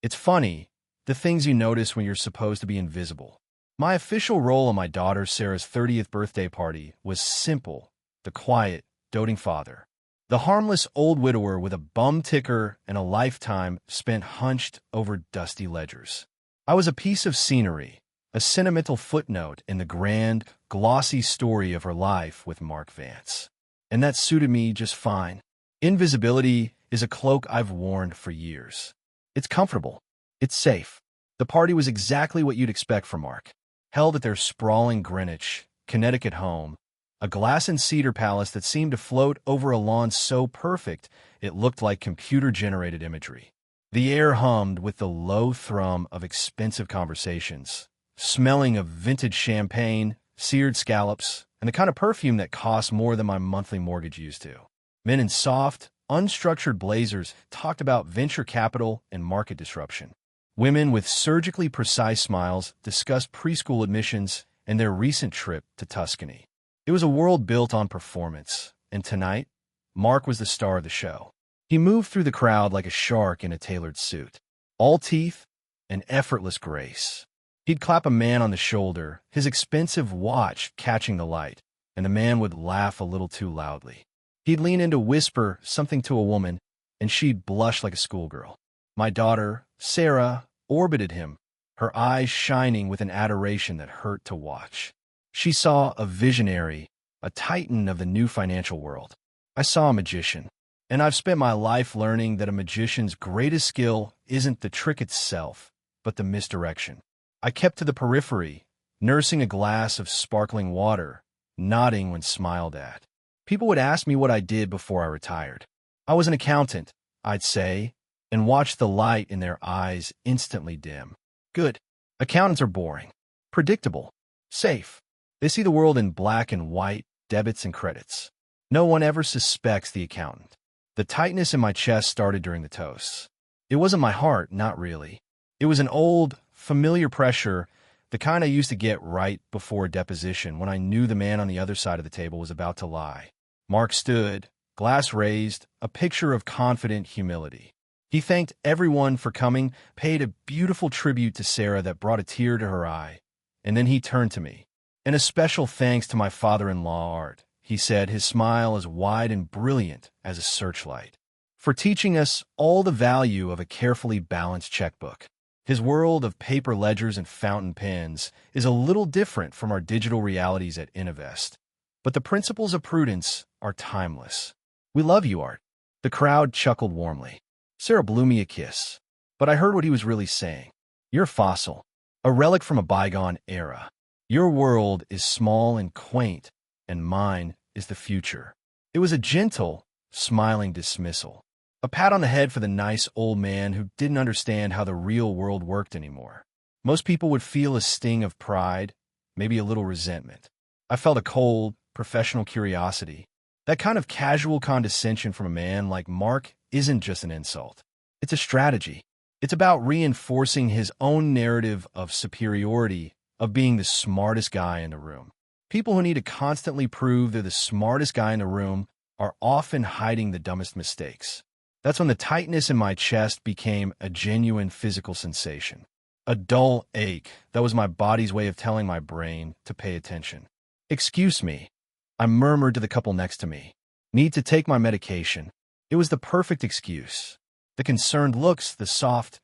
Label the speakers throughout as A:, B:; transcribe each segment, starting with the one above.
A: It's funny, the things you notice when you're supposed to be invisible. My official role on my daughter Sarah's 30th birthday party was simple: the quiet, doting father. The harmless old widower with a bum ticker and a lifetime spent hunched over dusty ledgers. I was a piece of scenery, a sentimental footnote in the grand, glossy story of her life with Mark Vance. And that suited me just fine. Invisibility is a cloak I've worn for years. It's comfortable. It's safe. The party was exactly what you'd expect from Mark. Held at their sprawling Greenwich, Connecticut home, a glass and cedar palace that seemed to float over a lawn so perfect it looked like computer-generated imagery. The air hummed with the low thrum of expensive conversations, smelling of vintage champagne, seared scallops, and the kind of perfume that costs more than my monthly mortgage used to. Men in soft, unstructured blazers talked about venture capital and market disruption. Women with surgically precise smiles discussed preschool admissions and their recent trip to Tuscany. It was a world built on performance, and tonight, Mark was the star of the show. He moved through the crowd like a shark in a tailored suit, all teeth and effortless grace. He'd clap a man on the shoulder, his expensive watch catching the light, and the man would laugh a little too loudly. He'd lean in to whisper something to a woman, and she'd blush like a schoolgirl. My daughter, Sarah, orbited him, her eyes shining with an adoration that hurt to watch. She saw a visionary, a titan of the new financial world. I saw a magician, and I've spent my life learning that a magician's greatest skill isn't the trick itself, but the misdirection. I kept to the periphery, nursing a glass of sparkling water, nodding when smiled at. People would ask me what I did before I retired. I was an accountant, I'd say, and watch the light in their eyes instantly dim. Good. Accountants are boring, predictable, safe. They see the world in black and white, debits and credits. No one ever suspects the accountant. The tightness in my chest started during the toasts. It wasn't my heart, not really. It was an old, familiar pressure, the kind I used to get right before a deposition when I knew the man on the other side of the table was about to lie. Mark stood, glass raised, a picture of confident humility. He thanked everyone for coming, paid a beautiful tribute to Sarah that brought a tear to her eye, and then he turned to me. "And a special thanks to my father-in-law, Art," he said, his smile as wide and brilliant as a searchlight, "for teaching us all the value of a carefully balanced checkbook. His world of paper ledgers and fountain pens is a little different from our digital realities at Innovest, but the principles of prudence are timeless. We love you, Art." The crowd chuckled warmly. Sarah blew me a kiss, but I heard what he was really saying. "You're a fossil, a relic from a bygone era. Your world is small and quaint, and mine is the future." It was a gentle, smiling dismissal, a pat on the head for the nice old man who didn't understand how the real world worked anymore. Most people would feel a sting of pride, maybe a little resentment. I felt a cold, professional curiosity. That kind of casual condescension from a man like Mark isn't just an insult. It's a strategy. It's about reinforcing his own narrative of superiority, of being the smartest guy in the room. People who need to constantly prove they're the smartest guy in the room are often hiding the dumbest mistakes. That's when the tightness in my chest became a genuine physical sensation. A dull ache that was my body's way of telling my brain to pay attention. "Excuse me," I murmured to the couple next to me. "Need to take my medication." It was the perfect excuse. The concerned looks, the soft,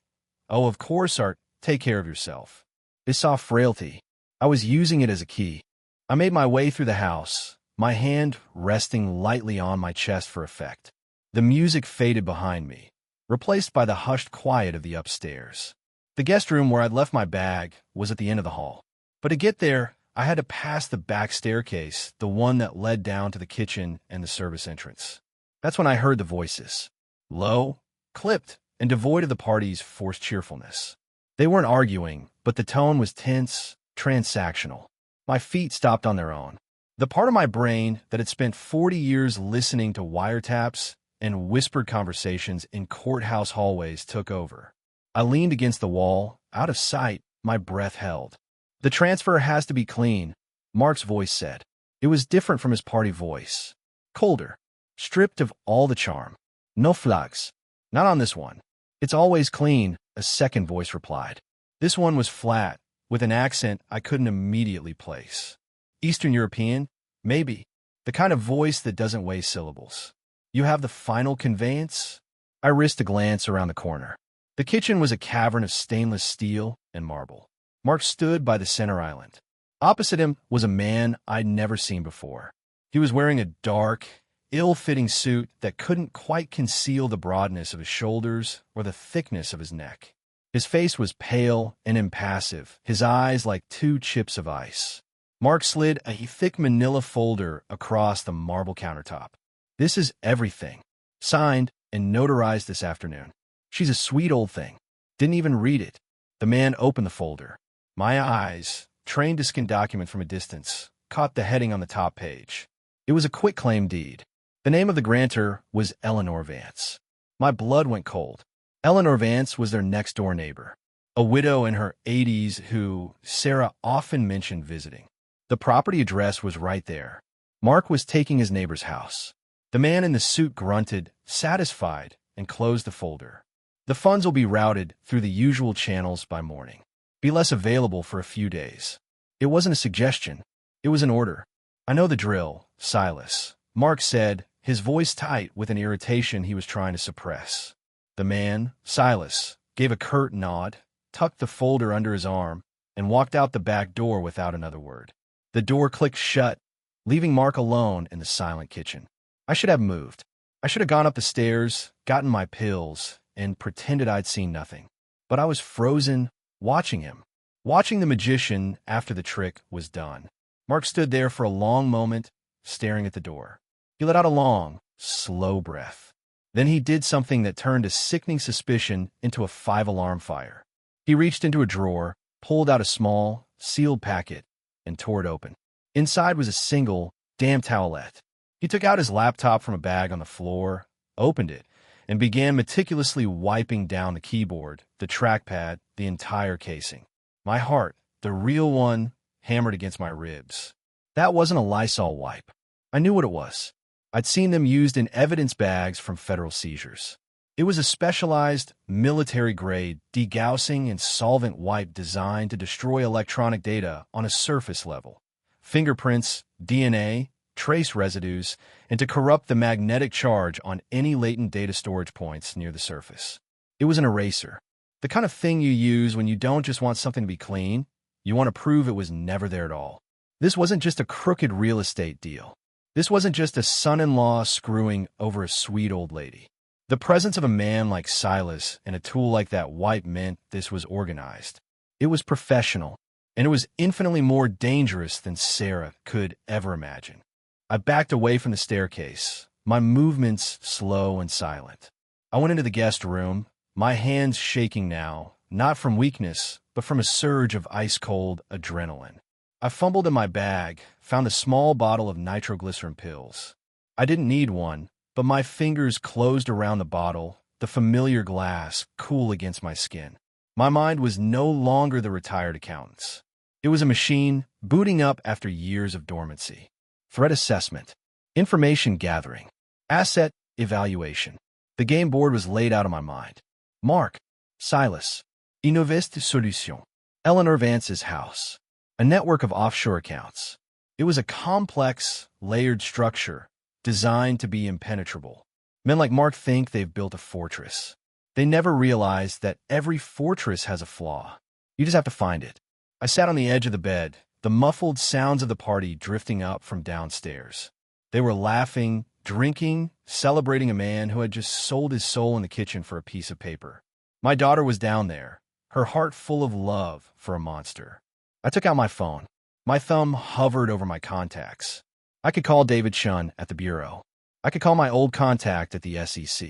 A: "Oh, of course, Art, take care of yourself." They saw frailty. I was using it as a key. I made my way through the house, my hand resting lightly on my chest for effect. The music faded behind me, replaced by the hushed quiet of the upstairs. The guest room where I'd left my bag was at the end of the hall. But to get there, I had to pass the back staircase, the one that led down to the kitchen and the service entrance. That's when I heard the voices. Low, clipped, and devoid of the party's forced cheerfulness. They weren't arguing, but the tone was tense, transactional. My feet stopped on their own. The part of my brain that had spent 40 years listening to wiretaps and whispered conversations in courthouse hallways took over. I leaned against the wall, out of sight, my breath held. "The transfer has to be clean," Mark's voice said. It was different from his party voice. Colder, stripped of all the charm. "No flags. Not on this one." It's always clean, a second voice replied. This one was flat, with an accent I couldn't immediately place. Eastern European? Maybe. The kind of voice that doesn't weigh syllables. You have the final conveyance? I risked a glance around the corner. The kitchen was a cavern of stainless steel and marble. Mark stood by the center island. Opposite him was a man I'd never seen before. He was wearing a dark, ill-fitting suit that couldn't quite conceal the broadness of his shoulders or the thickness of his neck. His face was pale and impassive, his eyes like two chips of ice. Mark slid a thick manila folder across the marble countertop. This is everything. Signed and notarized this afternoon. She's a sweet old thing. Didn't even read it. The man opened the folder. My eyes, trained to scan document from a distance, caught the heading on the top page. It was a quitclaim deed. The name of the grantor was Eleanor Vance. My blood went cold. Eleanor Vance was their next-door neighbor, a widow in her 80s who Sarah often mentioned visiting. The property address was right there. Mark was taking his neighbor's house. The man in the suit grunted, satisfied, and closed the folder. The funds will be routed through the usual channels by morning. Be less available for a few days. It wasn't a suggestion. It was an order. I know the drill, Silas, Mark said, his voice tight with an irritation he was trying to suppress. The man, Silas, gave a curt nod, tucked the folder under his arm, and walked out the back door without another word. The door clicked shut, leaving Mark alone in the silent kitchen. I should have moved. I should have gone up the stairs, gotten my pills, and pretended I'd seen nothing. But I was frozen, watching him, watching the magician after the trick was done. Mark stood there for a long moment, staring at the door. He let out a long, slow breath. Then he did something that turned a sickening suspicion into a 5-alarm fire. He reached into a drawer, pulled out a small, sealed packet, and tore it open. Inside was a single, damp towelette. He took out his laptop from a bag on the floor, opened it, and began meticulously wiping down the keyboard, the trackpad, the entire casing. My heart, the real one, hammered against my ribs. That wasn't a Lysol wipe. I knew what it was. I'd seen them used in evidence bags from federal seizures. It was a specialized, military-grade, degaussing and solvent wipe designed to destroy electronic data on a surface level. Fingerprints, DNA, trace residues, and to corrupt the magnetic charge on any latent data storage points near the surface. It was an eraser. The kind of thing you use when you don't just want something to be clean, you want to prove it was never there at all. This wasn't just a crooked real estate deal. This wasn't just a son-in-law screwing over a sweet old lady. The presence of a man like Silas and a tool like that wipe meant this was organized. It was professional, and it was infinitely more dangerous than Sarah could ever imagine. I backed away from the staircase, my movements slow and silent. I went into the guest room, my hands shaking now, not from weakness, but from a surge of ice-cold adrenaline. I fumbled in my bag, found a small bottle of nitroglycerin pills. I didn't need one, but my fingers closed around the bottle, the familiar glass cool against my skin. My mind was no longer the retired accountant's. It was a machine booting up after years of dormancy. Threat assessment, information gathering, asset evaluation. The game board was laid out on my mind. Mark, Silas, Innovest Solution, Eleanor Vance's house, a network of offshore accounts. It was a complex, layered structure designed to be impenetrable. Men like Mark think they've built a fortress. They never realize that every fortress has a flaw. You just have to find it. I sat on the edge of the bed, the muffled sounds of the party drifting up from downstairs. They were laughing, drinking, celebrating a man who had just sold his soul in the kitchen for a piece of paper. My daughter was down there, her heart full of love for a monster. I took out my phone. My thumb hovered over my contacts. I could call David Shun at the Bureau. I could call my old contact at the SEC.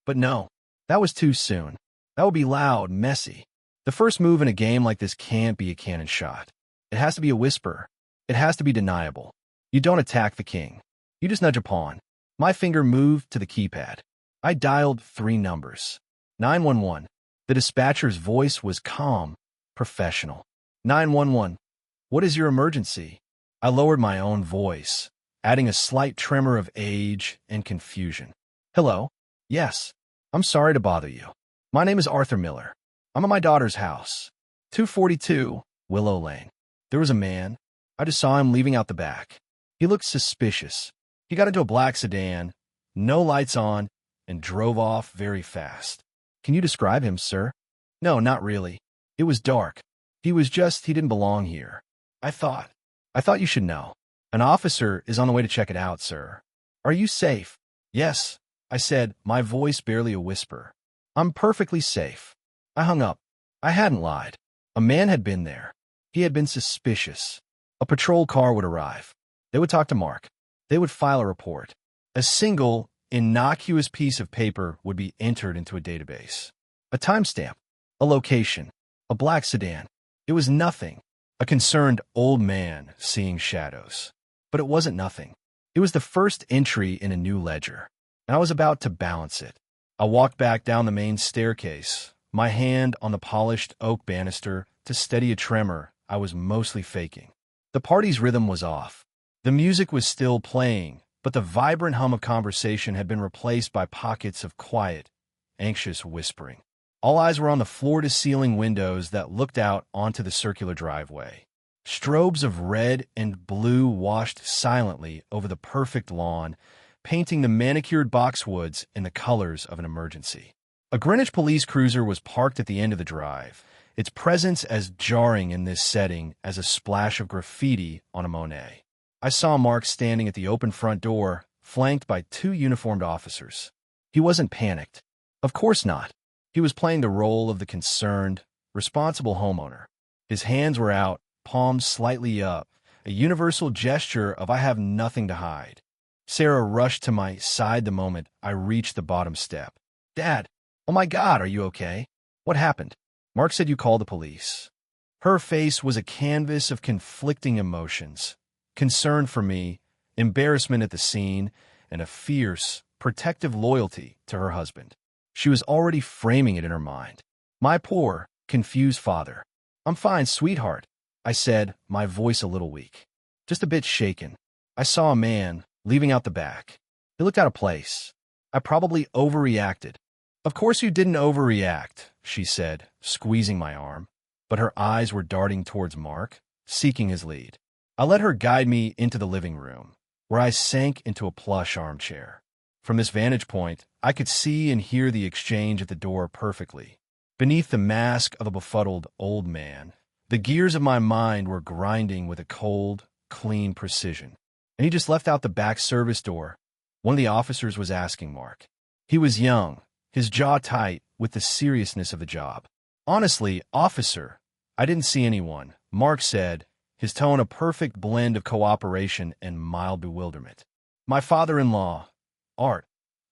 A: But no, that was too soon. That would be loud, messy. The first move in a game like this can't be a cannon shot. It has to be a whisper. It has to be deniable. You don't attack the king. You just nudge a pawn. My finger moved to the keypad. I dialed 3 numbers. 911. The dispatcher's voice was calm, professional. 911. What is your emergency? I lowered my own voice, adding a slight tremor of age and confusion. Hello? Yes. I'm sorry to bother you. My name is Arthur Miller. I'm at my daughter's house. 242 Willow Lane. There was a man. I just saw him leaving out the back. He looked suspicious. He got into a black sedan, no lights on, and drove off very fast. Can you describe him, sir? No, not really. It was dark. He didn't belong here. I thought you should know. An officer is on the way to check it out, sir. Are you safe? Yes, I said, my voice barely a whisper. I'm perfectly safe. I hung up. I hadn't lied. A man had been there. He had been suspicious. A patrol car would arrive. They would talk to Mark. They would file a report. A single, innocuous piece of paper would be entered into a database. A timestamp. A location. A black sedan. It was nothing. A concerned old man seeing shadows. But it wasn't nothing. It was the first entry in a new ledger, and I was about to balance it. I walked back down the main staircase, my hand on the polished oak banister to steady a tremor I was mostly faking. The party's rhythm was off. The music was still playing, but the vibrant hum of conversation had been replaced by pockets of quiet, anxious whispering. All eyes were on the floor-to-ceiling windows that looked out onto the circular driveway. Strobes of red and blue washed silently over the perfect lawn, painting the manicured boxwoods in the colors of an emergency. A Greenwich police cruiser was parked at the end of the drive, its presence as jarring in this setting as a splash of graffiti on a Monet. I saw Mark standing at the open front door, flanked by two uniformed officers. He wasn't panicked. Of course not. He was playing the role of the concerned, responsible homeowner. His hands were out, palms slightly up, a universal gesture of I have nothing to hide. Sarah rushed to my side the moment I reached the bottom step. Dad, oh my God, are you okay? What happened? Mark said you called the police. Her face was a canvas of conflicting emotions. Concern for me, embarrassment at the scene, and a fierce, protective loyalty to her husband. She was already framing it in her mind. My poor, confused father. I'm fine, sweetheart, I said, my voice a little weak. Just a bit shaken. I saw a man leaving out the back. He looked out of place. I probably overreacted. Of course you didn't overreact, she said, squeezing my arm. But her eyes were darting towards Mark, seeking his lead. I let her guide me into the living room, where I sank into a plush armchair. From this vantage point, I could see and hear the exchange at the door perfectly. Beneath the mask of a befuddled old man, the gears of my mind were grinding with a cold, clean precision. And he just left out the back service door. One of the officers was asking Mark. He was young, his jaw tight with the seriousness of the job. Honestly, officer, I didn't see anyone, Mark said, his tone a perfect blend of cooperation and mild bewilderment. My father-in-law, Art.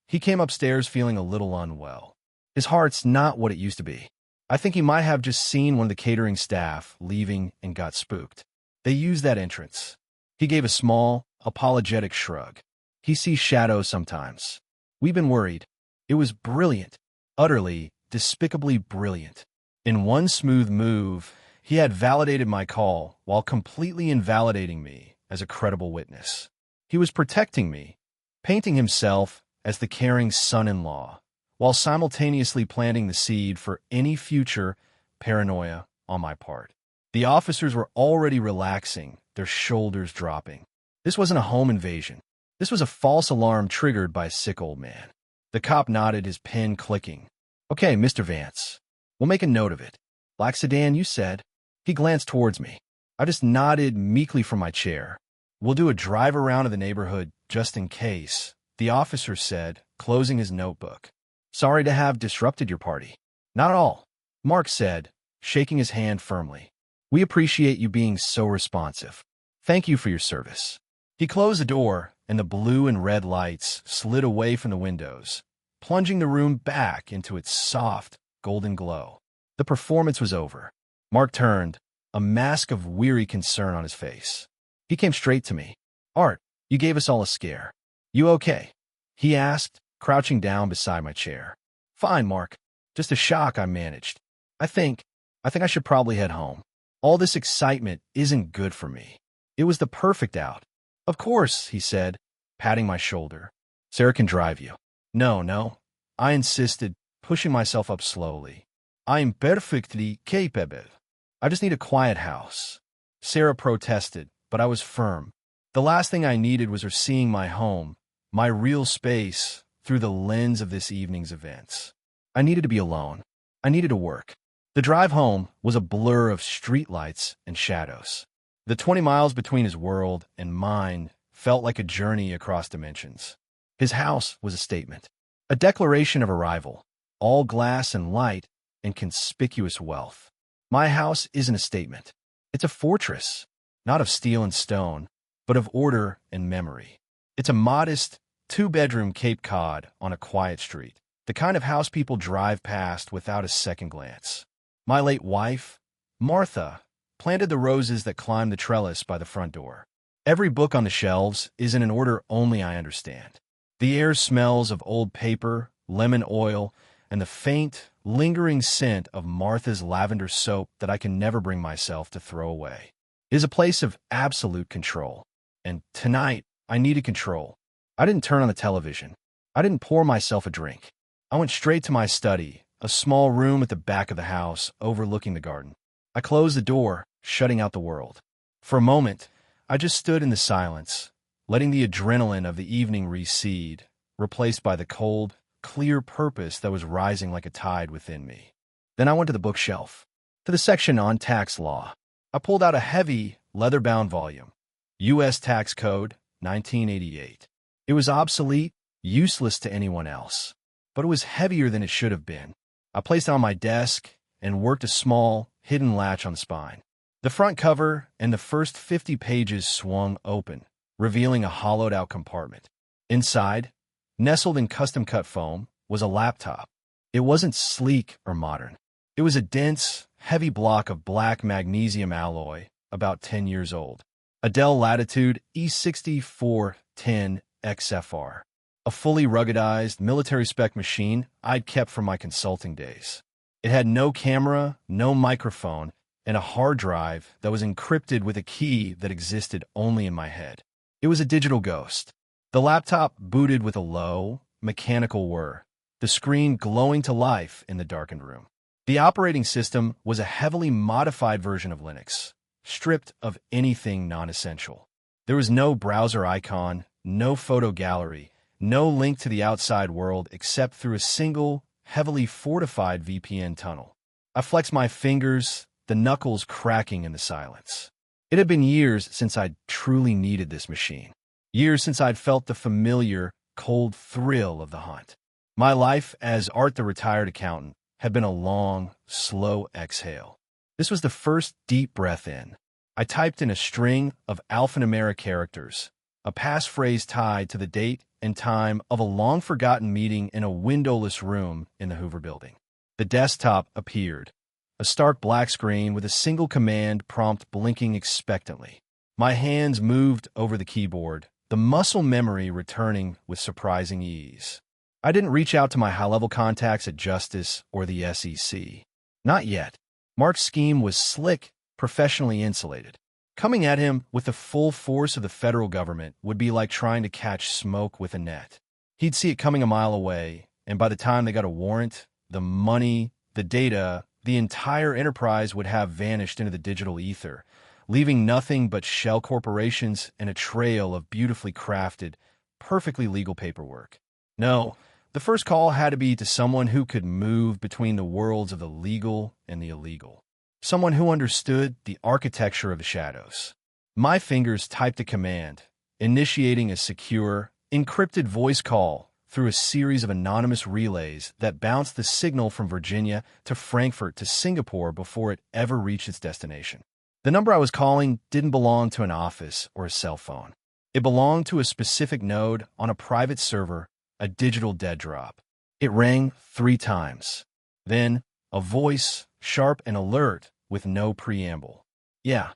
A: He came upstairs feeling a little unwell. His heart's not what it used to be. I think he might have just seen one of the catering staff leaving and got spooked. They used that entrance. He gave a small, apologetic shrug. He sees shadows sometimes. We've been worried. It was brilliant. Utterly, despicably brilliant. In one smooth move, he had validated my call while completely invalidating me as a credible witness. He was protecting me, painting himself as the caring son-in-law, while simultaneously planting the seed for any future paranoia on my part. The officers were already relaxing, their shoulders dropping. This wasn't a home invasion. This was a false alarm triggered by a sick old man. The cop nodded, his pen clicking. Okay, Mr. Vance. We'll make a note of it. Black sedan, you said. He glanced towards me. I just nodded meekly from my chair. We'll do a drive around of the neighborhood just in case, the officer said, closing his notebook. Sorry to have disrupted your party. Not at all, Mark said, shaking his hand firmly. We appreciate you being so responsive. Thank you for your service. He closed the door, and the blue and red lights slid away from the windows, plunging the room back into its soft, golden glow. The performance was over. Mark turned, a mask of weary concern on his face. He came straight to me. Art, you gave us all a scare. You okay? He asked, crouching down beside my chair. Fine, Mark. Just a shock I managed. I think I should probably head home. All this excitement isn't good for me. It was the perfect out. Of course, he said, patting my shoulder. Sarah can drive you. No, I insisted. pushing myself up slowly. I'm perfectly capable. I just need a quiet house. Sarah protested, but I was firm. The last thing I needed was her seeing my home, my real space, through the lens of this evening's events. I needed to be alone. I needed to work. The drive home was a blur of streetlights and shadows. The 20 miles between his world and mine felt like a journey across dimensions. His house was a statement, a declaration of arrival, all glass and light and conspicuous wealth. My house isn't a statement. It's a fortress, not of steel and stone, but of order and memory. It's a modest, two-bedroom Cape Cod on a quiet street, the kind of house people drive past without a second glance. My late wife, Martha, planted the roses that climbed the trellis by the front door. Every book on the shelves is in an order only I understand. The air smells of old paper, lemon oil, and the faint, lingering scent of Martha's lavender soap that I can never bring myself to throw away. It is a place of absolute control. And tonight, I needed control. I didn't turn on the television. I didn't pour myself a drink. I went straight to my study, a small room at the back of the house overlooking the garden. I closed the door, shutting out the world. For a moment, I just stood in the silence, letting the adrenaline of the evening recede, replaced by the cold, clear purpose that was rising like a tide within me. Then I went to the bookshelf, to the section on tax law. I pulled out a heavy, leather-bound volume, U.S. Tax Code, 1988. It was obsolete, useless to anyone else, but it was heavier than it should have been. I placed it on my desk and worked a small, hidden latch on the spine. The front cover and the first 50 pages swung open, revealing a hollowed-out compartment. Inside, nestled in custom-cut foam, was a laptop. It wasn't sleek or modern. It was a dense, heavy block of black magnesium alloy, about 10 years old. A Dell Latitude E6410 XFR, a fully ruggedized, military-spec machine I'd kept from my consulting days. It had no camera, no microphone, and a hard drive that was encrypted with a key that existed only in my head. It was a digital ghost. The laptop booted with a low, mechanical whir, the screen glowing to life in the darkened room. The operating system was a heavily modified version of Linux, stripped of anything non-essential. There was no browser icon, no photo gallery, no link to the outside world except through a single, heavily fortified VPN tunnel. I flexed my fingers, the knuckles cracking in the silence. It had been years since I'd truly needed this machine. Years since I'd felt the familiar, cold thrill of the hunt. My life as Art the retired accountant had been a long, slow exhale. This was the first deep breath in. I typed in a string of alphanumeric characters, a passphrase tied to the date and time of a long-forgotten meeting in a windowless room in the Hoover Building. The desktop appeared, a stark black screen with a single command prompt blinking expectantly. My hands moved over the keyboard, the muscle memory returning with surprising ease. I didn't reach out to my high-level contacts at Justice or the SEC. Not yet. Mark's scheme was slick, professionally insulated. Coming at him with the full force of the federal government would be like trying to catch smoke with a net. He'd see it coming a mile away, and by the time they got a warrant, the money, the data, the entire enterprise would have vanished into the digital ether, leaving nothing but shell corporations and a trail of beautifully crafted, perfectly legal paperwork. No, the first call had to be to someone who could move between the worlds of the legal and the illegal. Someone who understood the architecture of the shadows. My fingers typed a command, initiating a secure, encrypted voice call through a series of anonymous relays that bounced the signal from Virginia to Frankfurt to Singapore before it ever reached its destination. The number I was calling didn't belong to an office or a cell phone. It belonged to a specific node on a private server, a digital dead drop. It rang 3 times. Then, a voice, sharp and alert, with no preamble. "Yeah,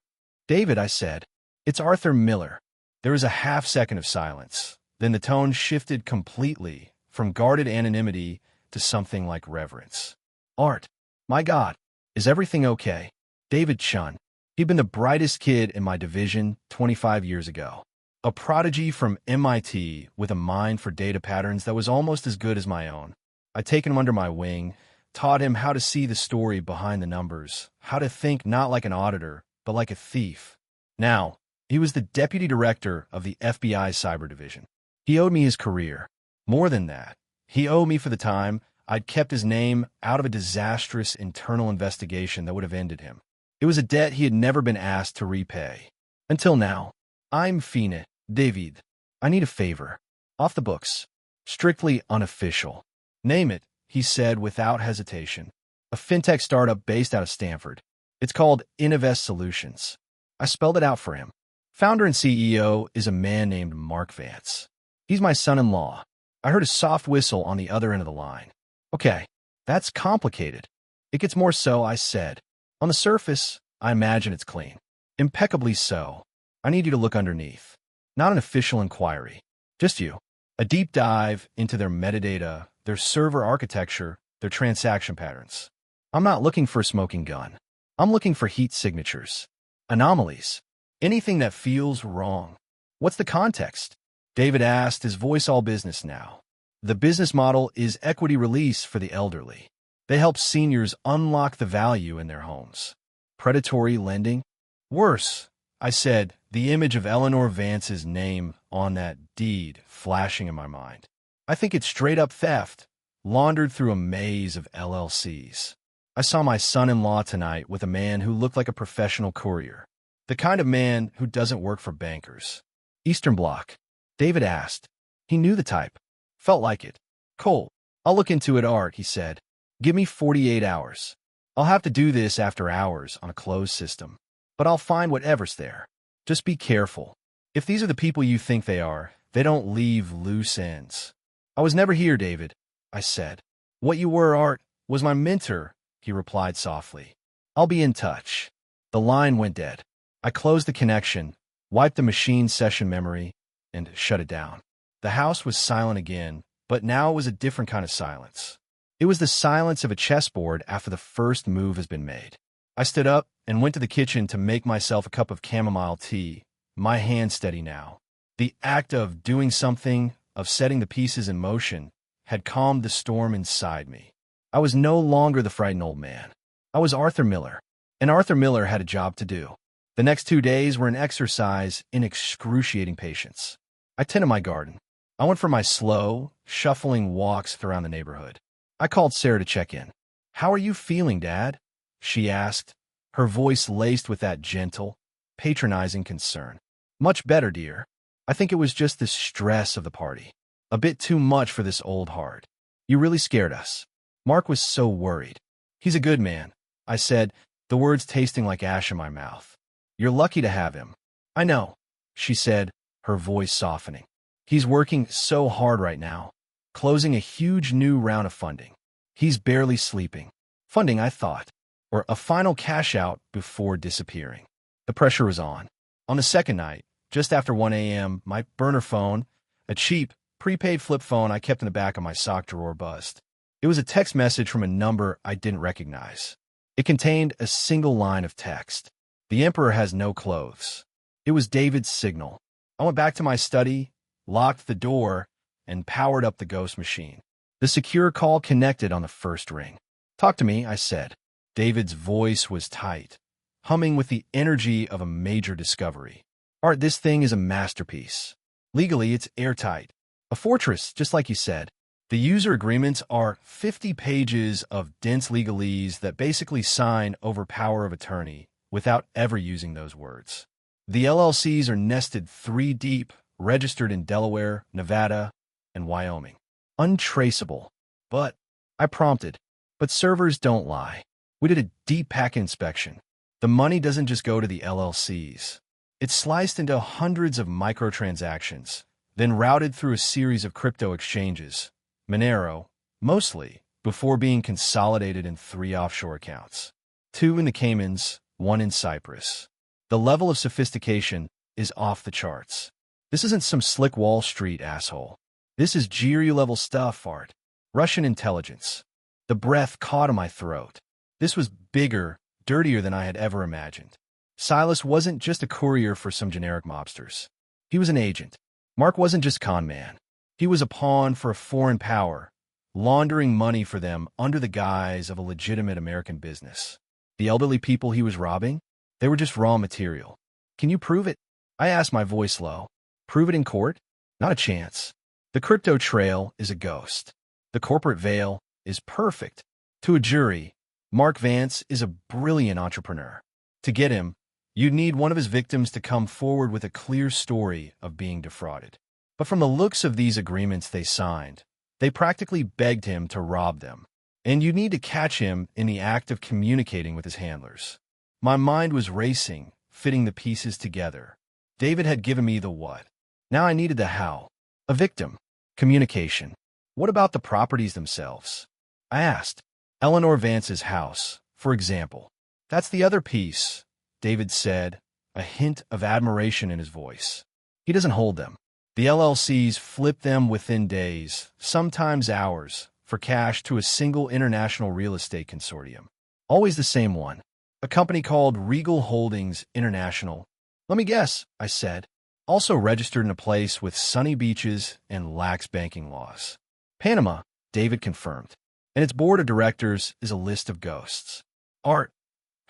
A: David," I said. "It's Arthur Miller." There was a half-second of silence. Then the tone shifted completely, from guarded anonymity to something like reverence. "Art, my God, is everything okay?" David Chun. He'd been the brightest kid in my division 25 years ago. A prodigy from MIT with a mind for data patterns that was almost as good as my own. I'd taken him under my wing, taught him how to see the story behind the numbers, how to think not like an auditor, but like a thief. Now, he was the deputy director of the FBI Cyber Division. He owed me his career. More than that, he owed me for the time I'd kept his name out of a disastrous internal investigation that would have ended him. It was a debt he had never been asked to repay. Until now. I'm fine, David. I need a favor. Off the books. Strictly unofficial. Name it, he said without hesitation. A fintech startup based out of Stanford. It's called Innovest Solutions. I spelled it out for him. Founder and CEO is a man named Mark Vance. He's my son-in-law. I heard a soft whistle on the other end of the line. Okay, that's complicated. It gets more so, I said. On the surface, I imagine it's clean. Impeccably so. I need you to look underneath. Not an official inquiry. Just you. A deep dive into their metadata, their server architecture, their transaction patterns. I'm not looking for a smoking gun. I'm looking for heat signatures. Anomalies. Anything that feels wrong. What's the context? David asked, his voice all business now. The business model is equity release for the elderly. They help seniors unlock the value in their homes. Predatory lending? Worse, I said, the image of Eleanor Vance's name on that deed flashing in my mind. I think it's straight-up theft, laundered through a maze of LLCs. I saw my son-in-law tonight with a man who looked like a professional courier. The kind of man who doesn't work for bankers. Eastern Bloc. David asked. He knew the type. Felt like it. Cool. I'll look into it, Art, he said. Give me 48 hours. I'll have to do this after hours on a closed system. But I'll find whatever's there. Just be careful. If these are the people you think they are, they don't leave loose ends. I was never here, David, I said. What you were, Art, was my mentor, he replied softly. I'll be in touch. The line went dead. I closed the connection, wiped the machine's session memory, and shut it down. The house was silent again, but now it was a different kind of silence. It was the silence of a chessboard after the first move has been made. I stood up and went to the kitchen to make myself a cup of chamomile tea, my hand steady now. The act of doing something, of setting the pieces in motion, had calmed the storm inside me. I was no longer the frightened old man. I was Arthur Miller, and Arthur Miller had a job to do. The next 2 days were an exercise in excruciating patience. I tended my garden. I went for my slow, shuffling walks around the neighborhood. I called Sarah to check in. How are you feeling, Dad? She asked, her voice laced with that gentle, patronizing concern. Much better, dear. I think it was just the stress of the party. A bit too much for this old heart. You really scared us. Mark was so worried. He's a good man, I said, the words tasting like ash in my mouth. You're lucky to have him. I know, she said, her voice softening. He's working so hard right now, closing a huge new round of funding. He's barely sleeping. Funding, I thought, or a final cash out before disappearing. The pressure was on. On the second night, just after 1 a.m., my burner phone, a cheap, prepaid flip phone I kept in the back of my sock drawer, buzzed. It was a text message from a number I didn't recognize. It contained a single line of text. The Emperor has no clothes. It was David's signal. I went back to my study, locked the door, and powered up the ghost machine. The secure call connected on the first ring. Talk to me, I said. David's voice was tight, humming with the energy of a major discovery. Art, this thing is a masterpiece. Legally, it's airtight. A fortress, just like you said. The user agreements are 50 pages of dense legalese that basically sign over power of attorney without ever using those words. The LLCs are nested 3 deep, registered in Delaware, Nevada, and Wyoming. Untraceable. But, I prompted, but servers don't lie. We did a deep packet inspection. The money doesn't just go to the LLCs. It's sliced into hundreds of microtransactions, then routed through a series of crypto exchanges, Monero, mostly, before being consolidated in 3 offshore accounts. 2 in the Caymans, 1 in Cyprus. The level of sophistication is off the charts. This isn't some slick Wall Street asshole. This is GRU-level stuff, Art. Russian intelligence. The breath caught in my throat. This was bigger, dirtier than I had ever imagined. Silas wasn't just a courier for some generic mobsters. He was an agent. Mark wasn't just con man. He was a pawn for a foreign power, laundering money for them under the guise of a legitimate American business. The elderly people he was robbing? They were just raw material. Can you prove it? I asked, my voice low. Prove it in court? Not a chance. The crypto trail is a ghost. The corporate veil is perfect. To a jury, Mark Vance is a brilliant entrepreneur. To get him, you'd need one of his victims to come forward with a clear story of being defrauded. But from the looks of these agreements they signed, they practically begged him to rob them. And you need to catch him in the act of communicating with his handlers. My mind was racing, fitting the pieces together. David had given me the what. Now I needed the how. A victim. Communication. What about the properties themselves? I asked. Eleanor Vance's house, for example. That's the other piece, David said, a hint of admiration in his voice. He doesn't hold them. The LLCs flip them within days, sometimes hours, for cash to a single international real estate consortium. Always the same one. A company called Regal Holdings International. Let me guess, I said. Also registered in a place with sunny beaches and lax banking laws. Panama, David confirmed. And its board of directors is a list of ghosts. Art.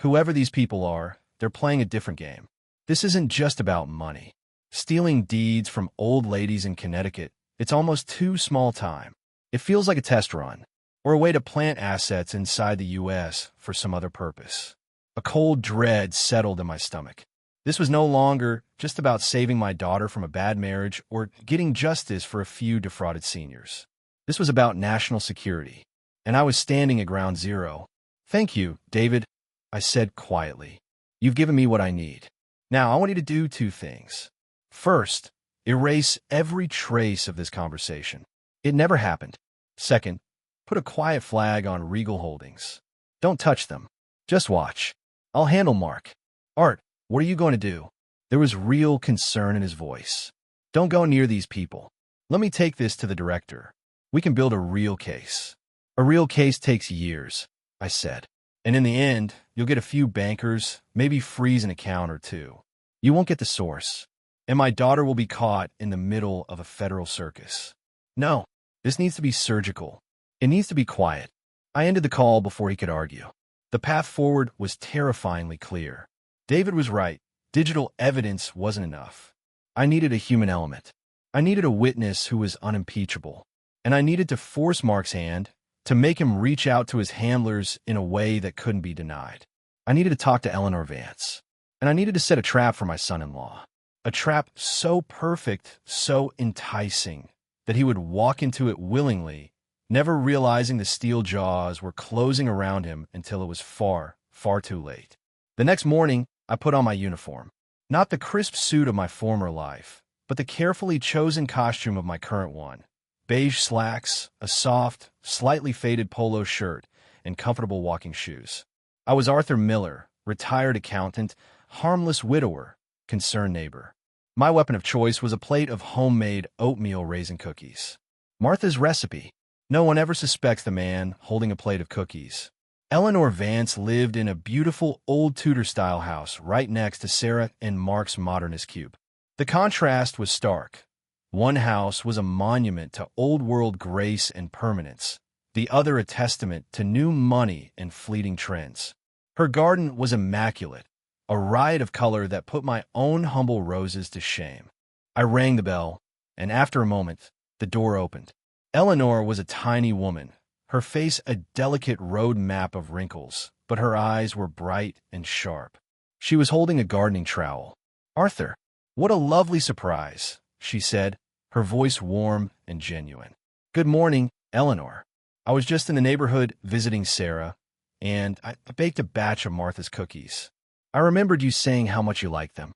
A: Whoever these people are, they're playing a different game. This isn't just about money. Stealing deeds from old ladies in Connecticut, it's almost too small time. It feels like a test run, or a way to plant assets inside the U.S. for some other purpose. A cold dread settled in my stomach. This was no longer just about saving my daughter from a bad marriage or getting justice for a few defrauded seniors. This was about national security, and I was standing at ground zero. Thank you, David, I said quietly. You've given me what I need. Now I want you to do two things. First, erase every trace of this conversation. It never happened. Second, put a quiet flag on Regal Holdings. Don't touch them. Just watch. I'll handle Mark. Art, what are you going to do? There was real concern in his voice. Don't go near these people. Let me take this to the director. We can build a real case. A real case takes years, I said. And in the end, you'll get a few bankers, maybe freeze an account or two. You won't get the source. And my daughter will be caught in the middle of a federal circus. No, this needs to be surgical. It needs to be quiet. I ended the call before he could argue. The path forward was terrifyingly clear. David was right. Digital evidence wasn't enough. I needed a human element. I needed a witness who was unimpeachable. And I needed to force Mark's hand, to make him reach out to his handlers in a way that couldn't be denied. I needed to talk to Eleanor Vance. And I needed to set a trap for my son-in-law. A trap so perfect, so enticing, that he would walk into it willingly, never realizing the steel jaws were closing around him until it was far, far too late. The next morning, I put on my uniform. Not the crisp suit of my former life, but the carefully chosen costume of my current one. Beige slacks, a soft, slightly faded polo shirt, and comfortable walking shoes. I was Arthur Miller, retired accountant, harmless widower, concerned neighbor. My weapon of choice was a plate of homemade oatmeal raisin cookies. Martha's recipe. No one ever suspects the man holding a plate of cookies. Eleanor Vance lived in a beautiful old Tudor-style house right next to Sarah and Mark's modernist cube. The contrast was stark. One house was a monument to old-world grace and permanence, the other a testament to new money and fleeting trends. Her garden was immaculate, a riot of color that put my own humble roses to shame. I rang the bell, and after a moment, the door opened. Eleanor was a tiny woman, her face a delicate road map of wrinkles, but her eyes were bright and sharp. She was holding a gardening trowel. "Arthur, what a lovely surprise," she said, her voice warm and genuine. "Good morning, Eleanor. I was just in the neighborhood visiting Sarah, and I baked a batch of Martha's cookies. I remembered you saying how much you liked them."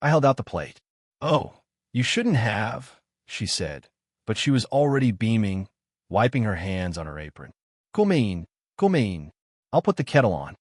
A: I held out the plate. "Oh, you shouldn't have," she said, but she was already beaming, wiping her hands on her apron. Come in. I'll put the kettle on."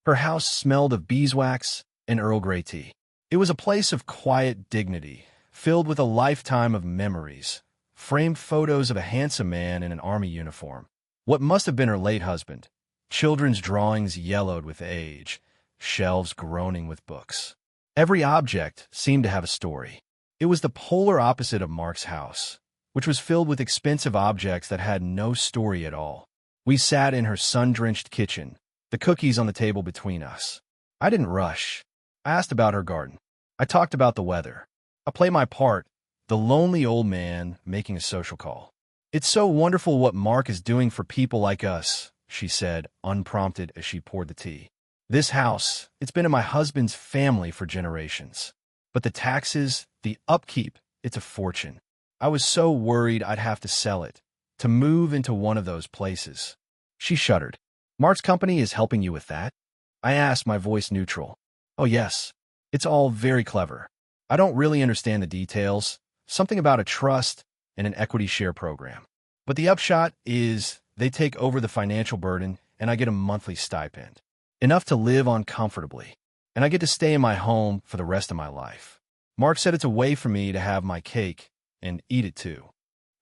A: Her house smelled of beeswax and Earl Grey tea. It was a place of quiet dignity, filled with a lifetime of memories, framed photos of a handsome man in an army uniform, what must have been her late husband, children's drawings yellowed with age, shelves groaning with books. Every object seemed to have a story. It was the polar opposite of Mark's house, which was filled with expensive objects that had no story at all. We sat in her sun-drenched kitchen, the cookies on the table between us. I didn't rush. I asked about her garden. I talked about the weather. I played my part, the lonely old man making a social call. "It's so wonderful what Mark is doing for people like us," she said, unprompted as she poured the tea. "This house, it's been in my husband's family for generations. But the taxes, the upkeep, it's a fortune. I was so worried I'd have to sell it, to move into one of those places." She shuddered. "Mark's company is helping you with that?" I asked, my voice neutral. "Oh, yes. It's all very clever. I don't really understand the details, something about a trust and an equity share program. But the upshot is they take over the financial burden and I get a monthly stipend. Enough to live on comfortably. And I get to stay in my home for the rest of my life. Mark said it's a way for me to have my cake and eat it too."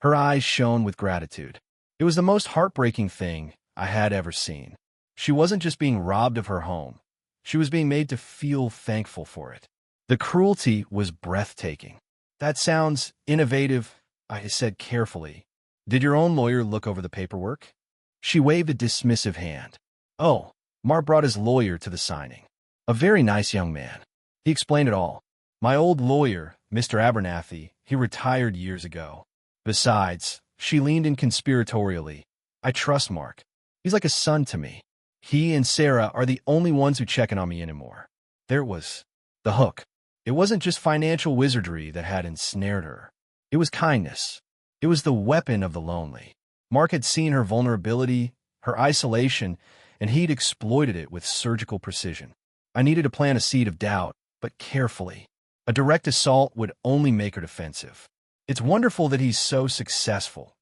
A: Her eyes shone with gratitude. It was the most heartbreaking thing I had ever seen. She wasn't just being robbed of her home. She was being made to feel thankful for it. The cruelty was breathtaking. "That sounds innovative," I said carefully. "Did your own lawyer look over the paperwork?" She waved a dismissive hand. "Oh, Mark brought his lawyer to the signing. A very nice young man. He explained it all. My old lawyer, Mr. Abernathy, he retired years ago. Besides," she leaned in conspiratorially, "I trust Mark. He's like a son to me. He and Sarah are the only ones who check in on me anymore." There was the hook. It wasn't just financial wizardry that had ensnared her. It was kindness. It was the weapon of the lonely. Mark had seen her vulnerability, her isolation, and he'd exploited it with surgical precision. I needed to plant a seed of doubt, but carefully. A direct assault would only make her defensive. "It's wonderful that he's so successful."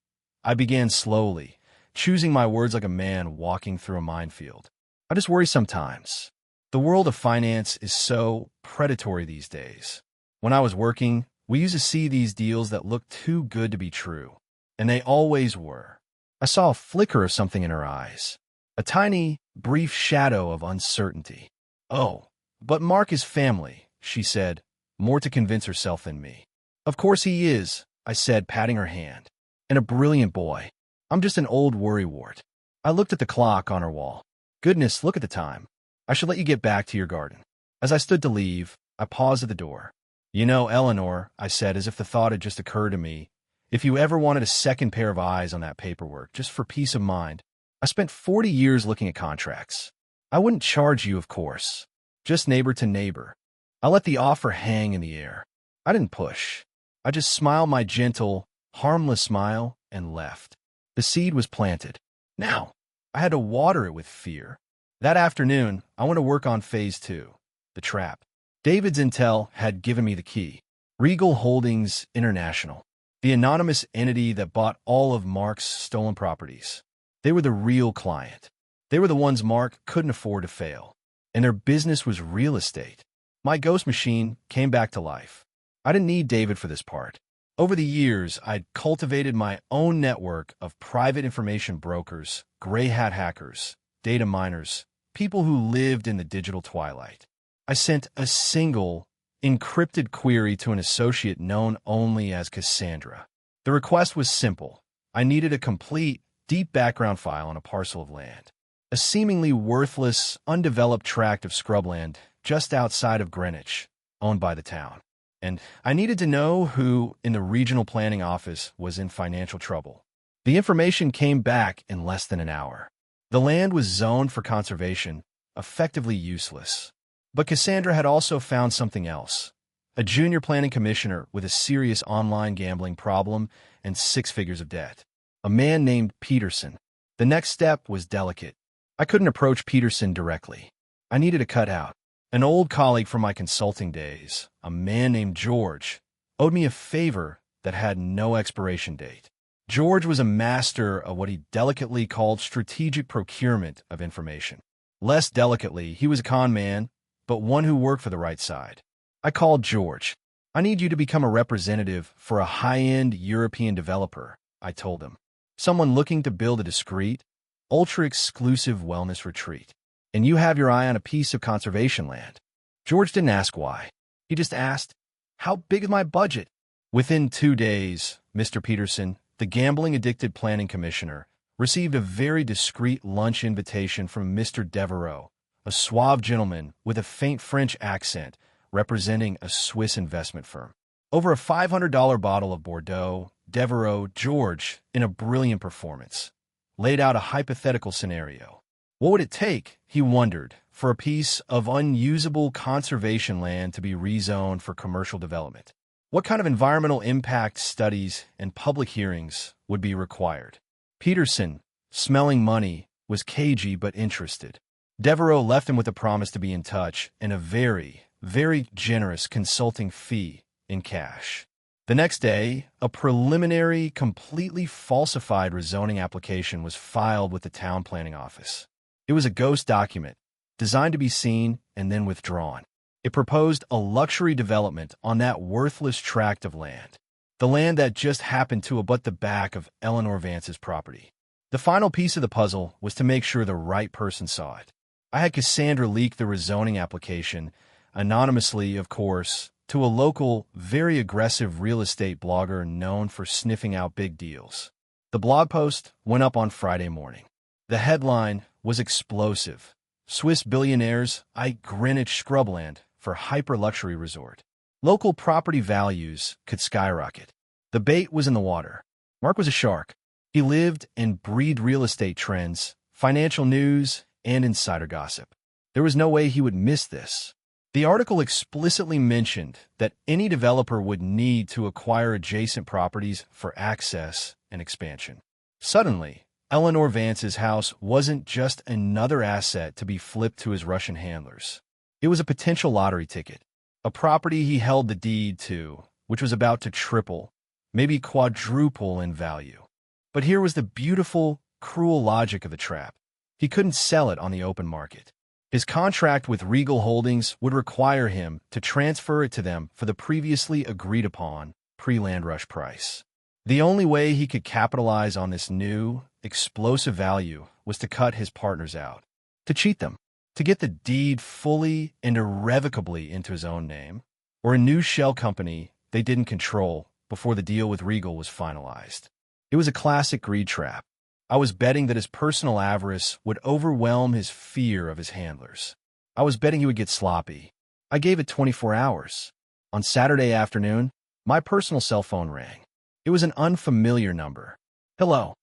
A: I began slowly, choosing my words like a man walking through a minefield. "I just worry sometimes. The world of finance is so predatory these days. When I was working, we used to see these deals that looked too good to be true. And they always were." I saw a flicker of something in her eyes. A tiny, brief shadow of uncertainty. "Oh, but Mark is family," she said, more to convince herself than me. "Of course he is," I said, patting her hand. "And a brilliant boy. I'm just an old worrywart." I looked at the clock on her wall. "Goodness, look at the time. I should let you get back to your garden." As I stood to leave, I paused at the door. "You know, Eleanor," I said, as if the thought had just occurred to me, "if you ever wanted a second pair of eyes on that paperwork, just for peace of mind, I spent 40 years looking at contracts. I wouldn't charge you, of course. Just neighbor to neighbor." I let the offer hang in the air. I didn't push. I just smiled my gentle, harmless smile and left. The seed was planted. Now, I had to water it with fear. That afternoon, I went to work on Phase 2, the trap. David's intel had given me the key. Regal Holdings International, the anonymous entity that bought all of Mark's stolen properties. They were the real client. They were the ones Mark couldn't afford to fail. And their business was real estate. My ghost machine came back to life. I didn't need David for this part. Over the years, I'd cultivated my own network of private information brokers, gray hat hackers, data miners, people who lived in the digital twilight. I sent a single, encrypted query to an associate known only as Cassandra. The request was simple. I needed a complete, deep background file on a parcel of land. A seemingly worthless, undeveloped tract of scrubland just outside of Greenwich, owned by the town. And I needed to know who in the regional planning office was in financial trouble. The information came back in less than an hour. The land was zoned for conservation, effectively useless. But Cassandra had also found something else. A junior planning commissioner with a serious online gambling problem and 6 figures of debt. A man named Peterson. The next step was delicate. I couldn't approach Peterson directly. I needed a cutout. An old colleague from my consulting days, a man named George, owed me a favor that had no expiration date. George was a master of what he delicately called strategic procurement of information. Less delicately, he was a con man, but one who worked for the right side. I called George. "I need you to become a representative for a high-end European developer," I told him. "Someone looking to build a discreet, ultra-exclusive wellness retreat. And you have your eye on a piece of conservation land." George didn't ask why. He just asked, "How big is my budget?" Within 2 days, Mr. Peterson, the gambling-addicted planning commissioner, received a very discreet lunch invitation from Mr. Devereaux, a suave gentleman with a faint French accent representing a Swiss investment firm. Over a $500 bottle of Bordeaux, Devereaux, George, in a brilliant performance, laid out a hypothetical scenario. What would it take, he wondered, for a piece of unusable conservation land to be rezoned for commercial development? What kind of environmental impact studies and public hearings would be required? Peterson, smelling money, was cagey but interested. Devereaux left him with a promise to be in touch and a very, very generous consulting fee in cash. The next day, a preliminary, completely falsified rezoning application was filed with the town planning office. It was a ghost document, designed to be seen and then withdrawn. It proposed a luxury development on that worthless tract of land, the land that just happened to abut the back of Eleanor Vance's property. The final piece of the puzzle was to make sure the right person saw it. I had Cassandra leak the rezoning application, anonymously, of course, to a local, very aggressive real estate blogger known for sniffing out big deals. The blog post went up on Friday morning. The headline was explosive: Swiss billionaires eye Greenwich scrubland for hyper-luxury resort. Local property values could skyrocket. The bait was in the water. Mark was a shark. He lived and breathed real estate trends, financial news, and insider gossip. There was no way he would miss this. The article explicitly mentioned that any developer would need to acquire adjacent properties for access and expansion. Suddenly, Eleanor Vance's house wasn't just another asset to be flipped to his Russian handlers. It was a potential lottery ticket, a property he held the deed to, which was about to triple, maybe quadruple in value. But here was the beautiful, cruel logic of the trap. He couldn't sell it on the open market. His contract with Regal Holdings would require him to transfer it to them for the previously agreed-upon pre-land rush price. The only way he could capitalize on this new, explosive value was to cut his partners out, to cheat them, to get the deed fully and irrevocably into his own name, or a new shell company they didn't control before the deal with Regal was finalized. It was a classic greed trap. I was betting that his personal avarice would overwhelm his fear of his handlers. I was betting he would get sloppy. I gave it 24 hours. On Saturday afternoon, my personal cell phone rang. It was an unfamiliar number. "Hello,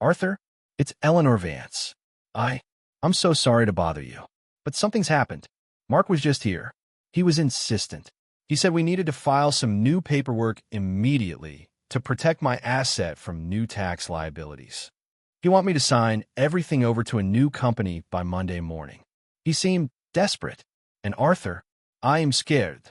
A: Arthur? It's Eleanor Vance. I'm so sorry to bother you, but something's happened. Mark was just here. He was insistent. He said we needed to file some new paperwork immediately to protect my asset from new tax liabilities. He wanted me to sign everything over to a new company by Monday morning. He seemed desperate. And Arthur, I am scared."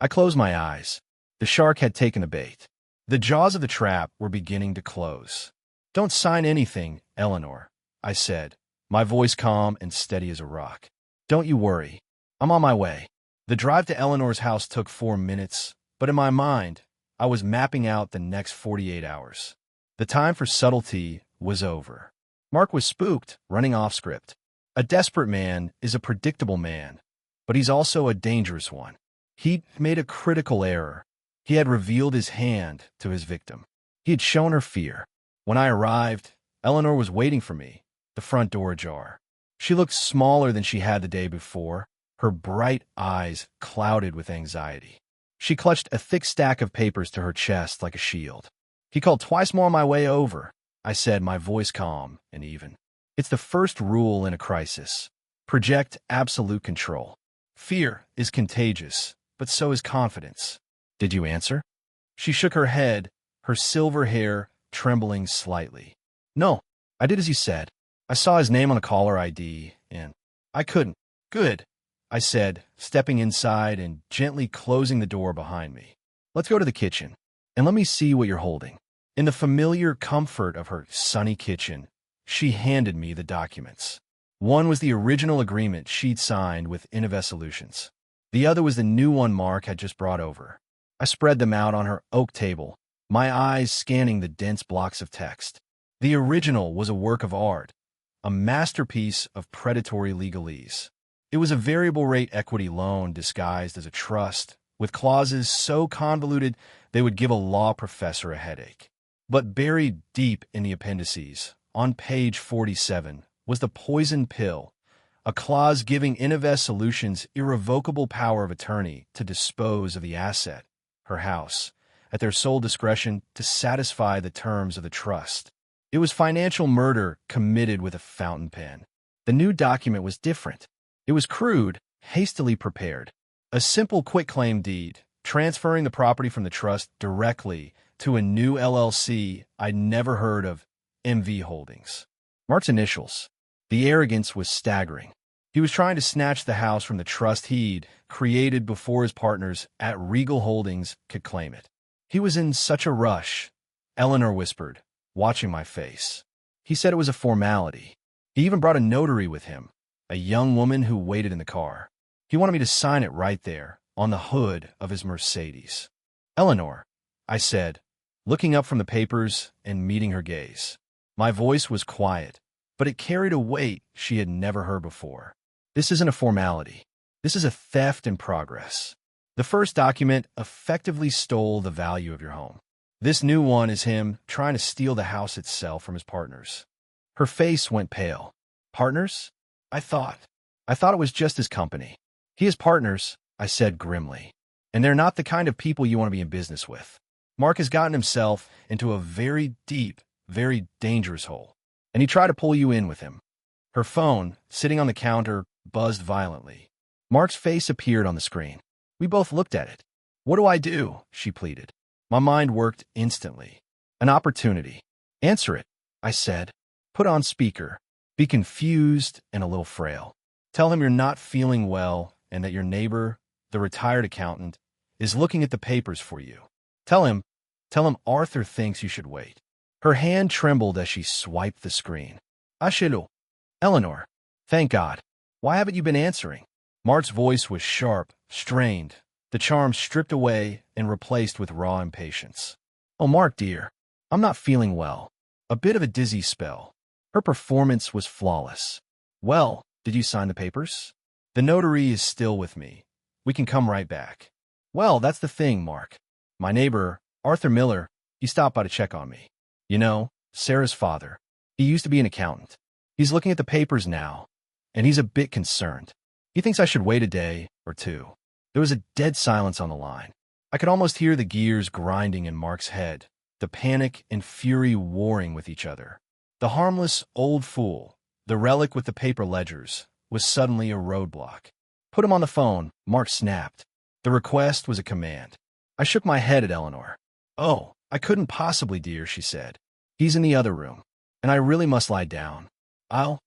A: I closed my eyes. The shark had taken the bait. The jaws of the trap were beginning to close. "Don't sign anything, Eleanor," I said, my voice calm and steady as a rock. "Don't you worry. I'm on my way." The drive to Eleanor's house took 4 minutes, but in my mind, I was mapping out the next 48 hours. The time for subtlety was over. Mark was spooked, running off script. A desperate man is a predictable man, but he's also a dangerous one. He'd made a critical error. He had revealed his hand to his victim. He had shown her fear. When I arrived, Eleanor was waiting for me, the front door ajar. She looked smaller than she had the day before, her bright eyes clouded with anxiety. She clutched a thick stack of papers to her chest like a shield. "He called twice more on my way over," I said, my voice calm and even. "It's the first rule in a crisis. Project absolute control. Fear is contagious, but so is confidence. Did you answer?" She shook her head, her silver hair trembling slightly. "No, I did as you said. I saw his name on a caller ID, and I couldn't." "Good," I said, stepping inside and gently closing the door behind me. "Let's go to the kitchen, and let me see what you're holding." In the familiar comfort of her sunny kitchen, she handed me the documents. One was the original agreement she'd signed with Innovest Solutions. The other was the new one Mark had just brought over. I spread them out on her oak table, my eyes scanning the dense blocks of text. The original was a work of art, a masterpiece of predatory legalese. It was a variable rate equity loan disguised as a trust, with clauses so convoluted they would give a law professor a headache. But buried deep in the appendices, on page 47, was the poison pill, a clause giving Innovest Solutions irrevocable power of attorney to dispose of the asset, her house, at their sole discretion to satisfy the terms of the trust. It was financial murder committed with a fountain pen. The new document was different. It was crude, hastily prepared. A simple quitclaim deed, transferring the property from the trust directly to a new LLC I'd never heard of, MV Holdings. Mark's initials. The arrogance was staggering. He was trying to snatch the house from the trust he'd created before his partners at Regal Holdings could claim it. He was in such a rush, Eleanor whispered, watching my face. He said it was a formality. He even brought a notary with him, a young woman who waited in the car. He wanted me to sign it right there, on the hood of his Mercedes. Eleanor, I said, looking up from the papers and meeting her gaze. My voice was quiet, but it carried a weight she had never heard before. This isn't a formality. This is a theft in progress. The first document effectively stole the value of your home. This new one is him trying to steal the house itself from his partners. Her face went pale. Partners? I thought it was just his company. He has partners, I said grimly, and they're not the kind of people you want to be in business with. Mark has gotten himself into a very deep, very dangerous hole, and he tried to pull you in with him. Her phone, sitting on the counter, buzzed violently. Mark's face appeared on the screen. We both looked at it. What do I do? She pleaded. My mind worked instantly. An opportunity. Answer it, I said. Put on speaker. Be confused and a little frail. Tell him you're not feeling well and that your neighbor, the retired accountant, is looking at the papers for you. Tell him Arthur thinks you should wait. Her hand trembled as she swiped the screen. Ashilo. Eleanor. Thank God. Why haven't you been answering? Mark's voice was sharp, strained, the charm stripped away and replaced with raw impatience. Oh, Mark, dear. I'm not feeling well. A bit of a dizzy spell. Her performance was flawless. Well, did you sign the papers? The notary is still with me. We can come right back. Well, that's the thing, Mark. My neighbor, Arthur Miller, he stopped by to check on me. You know, Sarah's father. He used to be an accountant. He's looking at the papers now, and he's a bit concerned. He thinks I should wait a day or two. There was a dead silence on the line. I could almost hear the gears grinding in Mark's head, the panic and fury warring with each other. The harmless old fool, the relic with the paper ledgers, was suddenly a roadblock. Put him on the phone, Mark snapped. The request was a command. I shook my head at Eleanor. Oh, I couldn't possibly, dear, she said. He's in the other room, and I really must lie down. I'll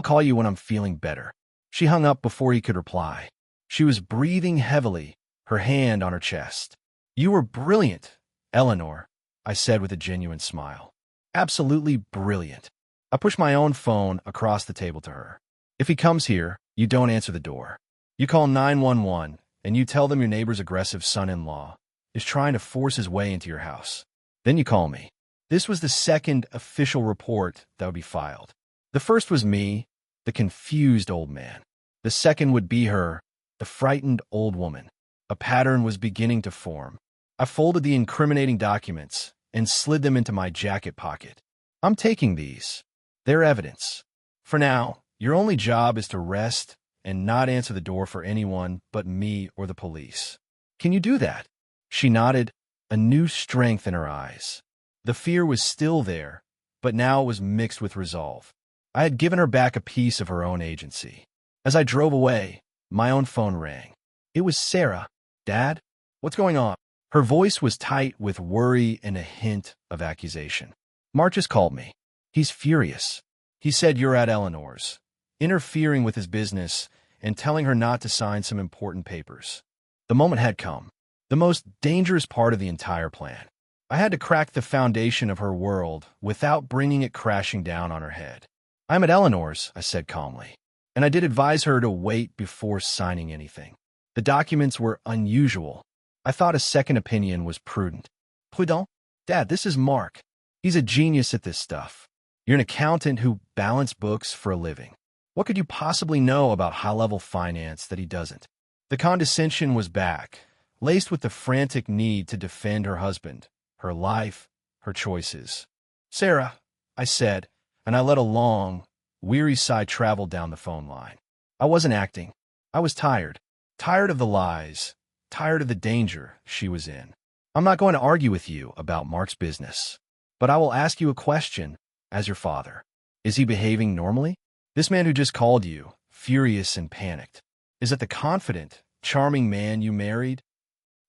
A: call you when I'm feeling better. She hung up before he could reply. She was breathing heavily, her hand on her chest. You were brilliant, Eleanor, I said with a genuine smile. Absolutely brilliant. I pushed my own phone across the table to her. If he comes here, you don't answer the door. You call 911, and you tell them your neighbor's aggressive son-in-law is trying to force his way into your house. Then you call me. This was the second official report that would be filed. The first was me, the confused old man. The second would be her, the frightened old woman. A pattern was beginning to form. I folded the incriminating documents and slid them into my jacket pocket. I'm taking these. They're evidence. For now, your only job is to rest and not answer the door for anyone but me or the police. Can you do that? She nodded, a new strength in her eyes. The fear was still there, but now it was mixed with resolve. I had given her back a piece of her own agency. As I drove away, my own phone rang. It was Sarah. Dad? What's going on? Her voice was tight with worry and a hint of accusation. Mark just called me. He's furious. He said you're at Eleanor's, interfering with his business and telling her not to sign some important papers. The moment had come. The most dangerous part of the entire plan. I had to crack the foundation of her world without bringing it crashing down on her head. I'm at Eleanor's, I said calmly, and I did advise her to wait before signing anything. The documents were unusual. I thought a second opinion was prudent. Prudent? Dad, this is Mark. He's a genius at this stuff. You're an accountant who balances books for a living. What could you possibly know about high-level finance that he doesn't? The condescension was back, laced with the frantic need to defend her husband, her life, her choices. Sarah, I said, and I let a long, weary sigh travel down the phone line. I wasn't acting. I was tired. Tired of the lies. Tired of the danger she was in. I'm not going to argue with you about Mark's business, but I will ask you a question as your father. Is he behaving normally? This man who just called you, furious and panicked, is it the confident, charming man you married?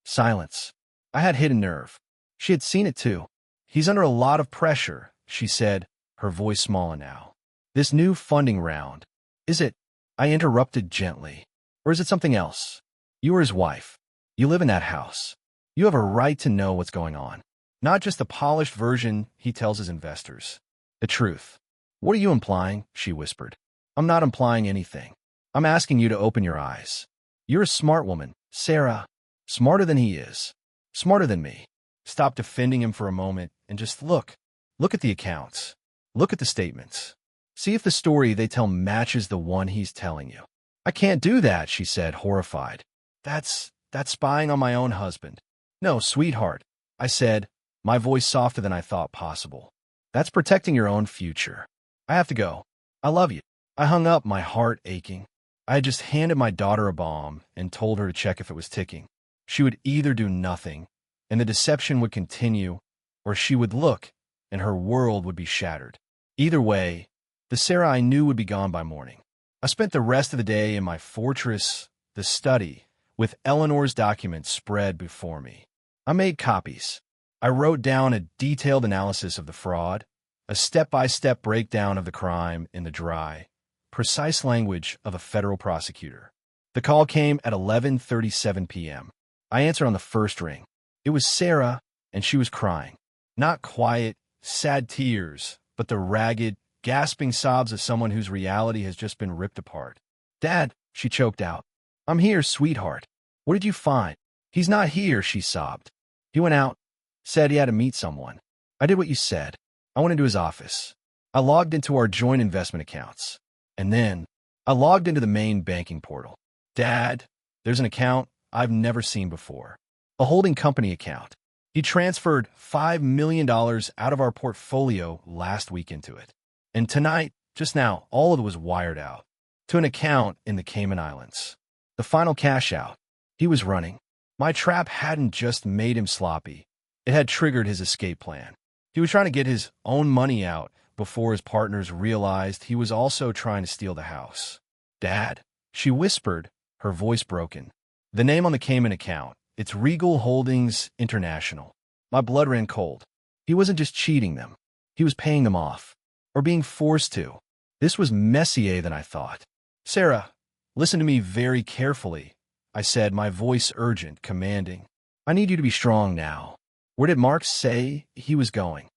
A: Silence. I had hit a nerve. She had seen it too. He's under a lot of pressure, she said, her voice smaller now. This new funding round, is it? I interrupted gently. Or is it something else? You are his wife. You live in that house. You have a right to know what's going on. Not just the polished version he tells his investors. The truth. What are you implying? She whispered. I'm not implying anything. I'm asking you to open your eyes. You're a smart woman, Sarah. Smarter than he is. Smarter than me. Stop defending him for a moment and just look. Look at the accounts. Look at the statements. See if the story they tell matches the one he's telling you. I can't do that, she said, horrified. That's spying on my own husband. No, sweetheart, I said, my voice softer than I thought possible. That's protecting your own future. I have to go. I love you. I hung up, my heart aching. I had just handed my daughter a bomb and told her to check if it was ticking. She would either do nothing, and the deception would continue, or she would look, and her world would be shattered. Either way, the Sarah I knew would be gone by morning. I spent the rest of the day in my fortress, the study, with Eleanor's documents spread before me. I made copies. I wrote down a detailed analysis of the fraud, a step-by-step breakdown of the crime in the dry, precise language of a federal prosecutor. The call came at 11:37 p.m. I answered on the first ring. It was Sarah, and she was crying. Not quiet, sad tears, but the ragged, gasping sobs of someone whose reality has just been ripped apart. Dad, she choked out. I'm here, sweetheart. What did you find? He's not here, she sobbed. He went out, said he had to meet someone. I did what you said. I went into his office. I logged into our joint investment accounts. And then I logged into the main banking portal. Dad, there's an account I've never seen before. A holding company account. He transferred $5 million out of our portfolio last week into it. And tonight, just now, all of it was wired out to an account in the Cayman Islands. The final cash out. He was running. My trap hadn't just made him sloppy. It had triggered his escape plan. He was trying to get his own money out before his partners realized he was also trying to steal the house. Dad, she whispered, her voice broken. The name on the Cayman account, it's Regal Holdings International. My blood ran cold. He wasn't just cheating them. He was paying them off. Or being forced to. This was messier than I thought. Sarah, listen to me very carefully, I said, my voice urgent, commanding. I need you to be strong now. Where did Mark say he was going?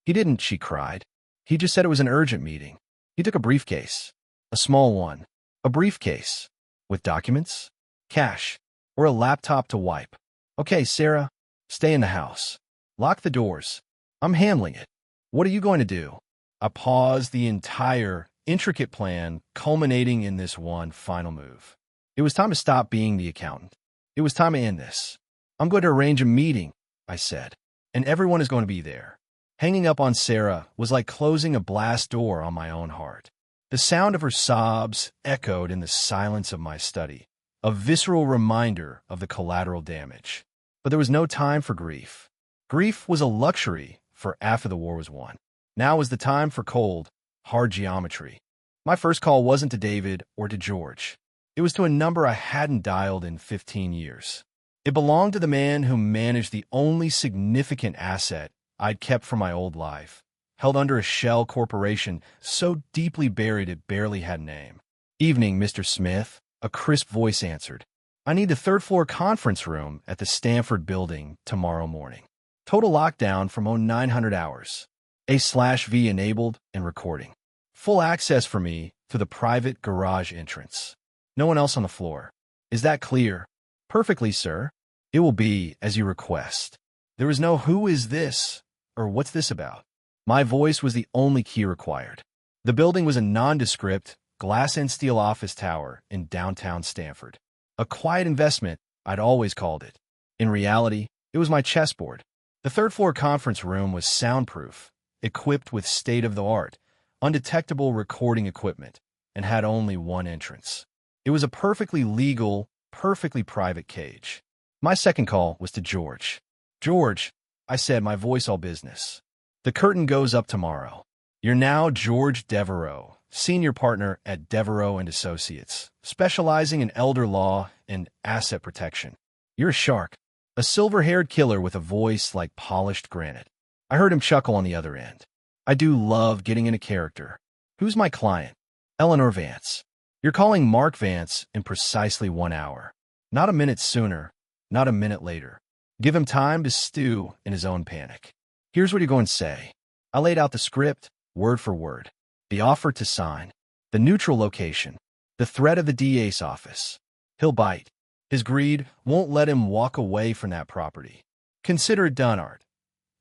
A: He didn't, she cried. He just said it was an urgent meeting. He took a briefcase. A small one. A briefcase. With documents? Cash. Or a laptop to wipe. Okay, Sarah, stay in the house. Lock the doors. I'm handling it. What are you going to do? I paused the entire, intricate plan, culminating in this one final move. It was time to stop being the accountant. It was time to end this. I'm going to arrange a meeting, I said, and everyone is going to be there. Hanging up on Sarah was like closing a blast door on my own heart. The sound of her sobs echoed in the silence of my study, a visceral reminder of the collateral damage. But there was no time for grief. Grief was a luxury for after the war was won. Now was the time for cold, hard geometry. My first call wasn't to David or to George. It was to a number I hadn't dialed in 15 years. It belonged to the man who managed the only significant asset I'd kept from my old life, held under a shell corporation so deeply buried it barely had a name. Evening, Mr. Smith, a crisp voice answered. I need the third-floor conference room at the Stanford building tomorrow morning. Total lockdown from 0900 hours. A/V enabled and recording. Full access for me to the private garage entrance. No one else on the floor. Is that clear? Perfectly, sir. It will be as you request. There was no who is this or what's this about. My voice was the only key required. The building was a nondescript, glass and steel office tower in downtown Stanford. A quiet investment, I'd always called it. In reality, it was my chessboard. The third-floor conference room was soundproof, equipped with state-of-the-art, undetectable recording equipment, and had only one entrance. It was a perfectly legal, perfectly private cage. My second call was to George. "George," I said, my voice all business. "The curtain goes up tomorrow. You're now George Devereaux, senior partner at Devereaux and Associates, specializing in elder law and asset protection. You're a shark, a silver-haired killer with a voice like polished granite." I heard him chuckle on the other end. I do love getting into character. "Who's my client?" "Eleanor Vance. You're calling Mark Vance in precisely 1 hour. Not a minute sooner, not a minute later. Give him time to stew in his own panic. Here's what you're going to say." I laid out the script, word for word. The offer to sign, the neutral location, the threat of the DA's office. He'll bite. His greed won't let him walk away from that property. "Consider it done, Art,"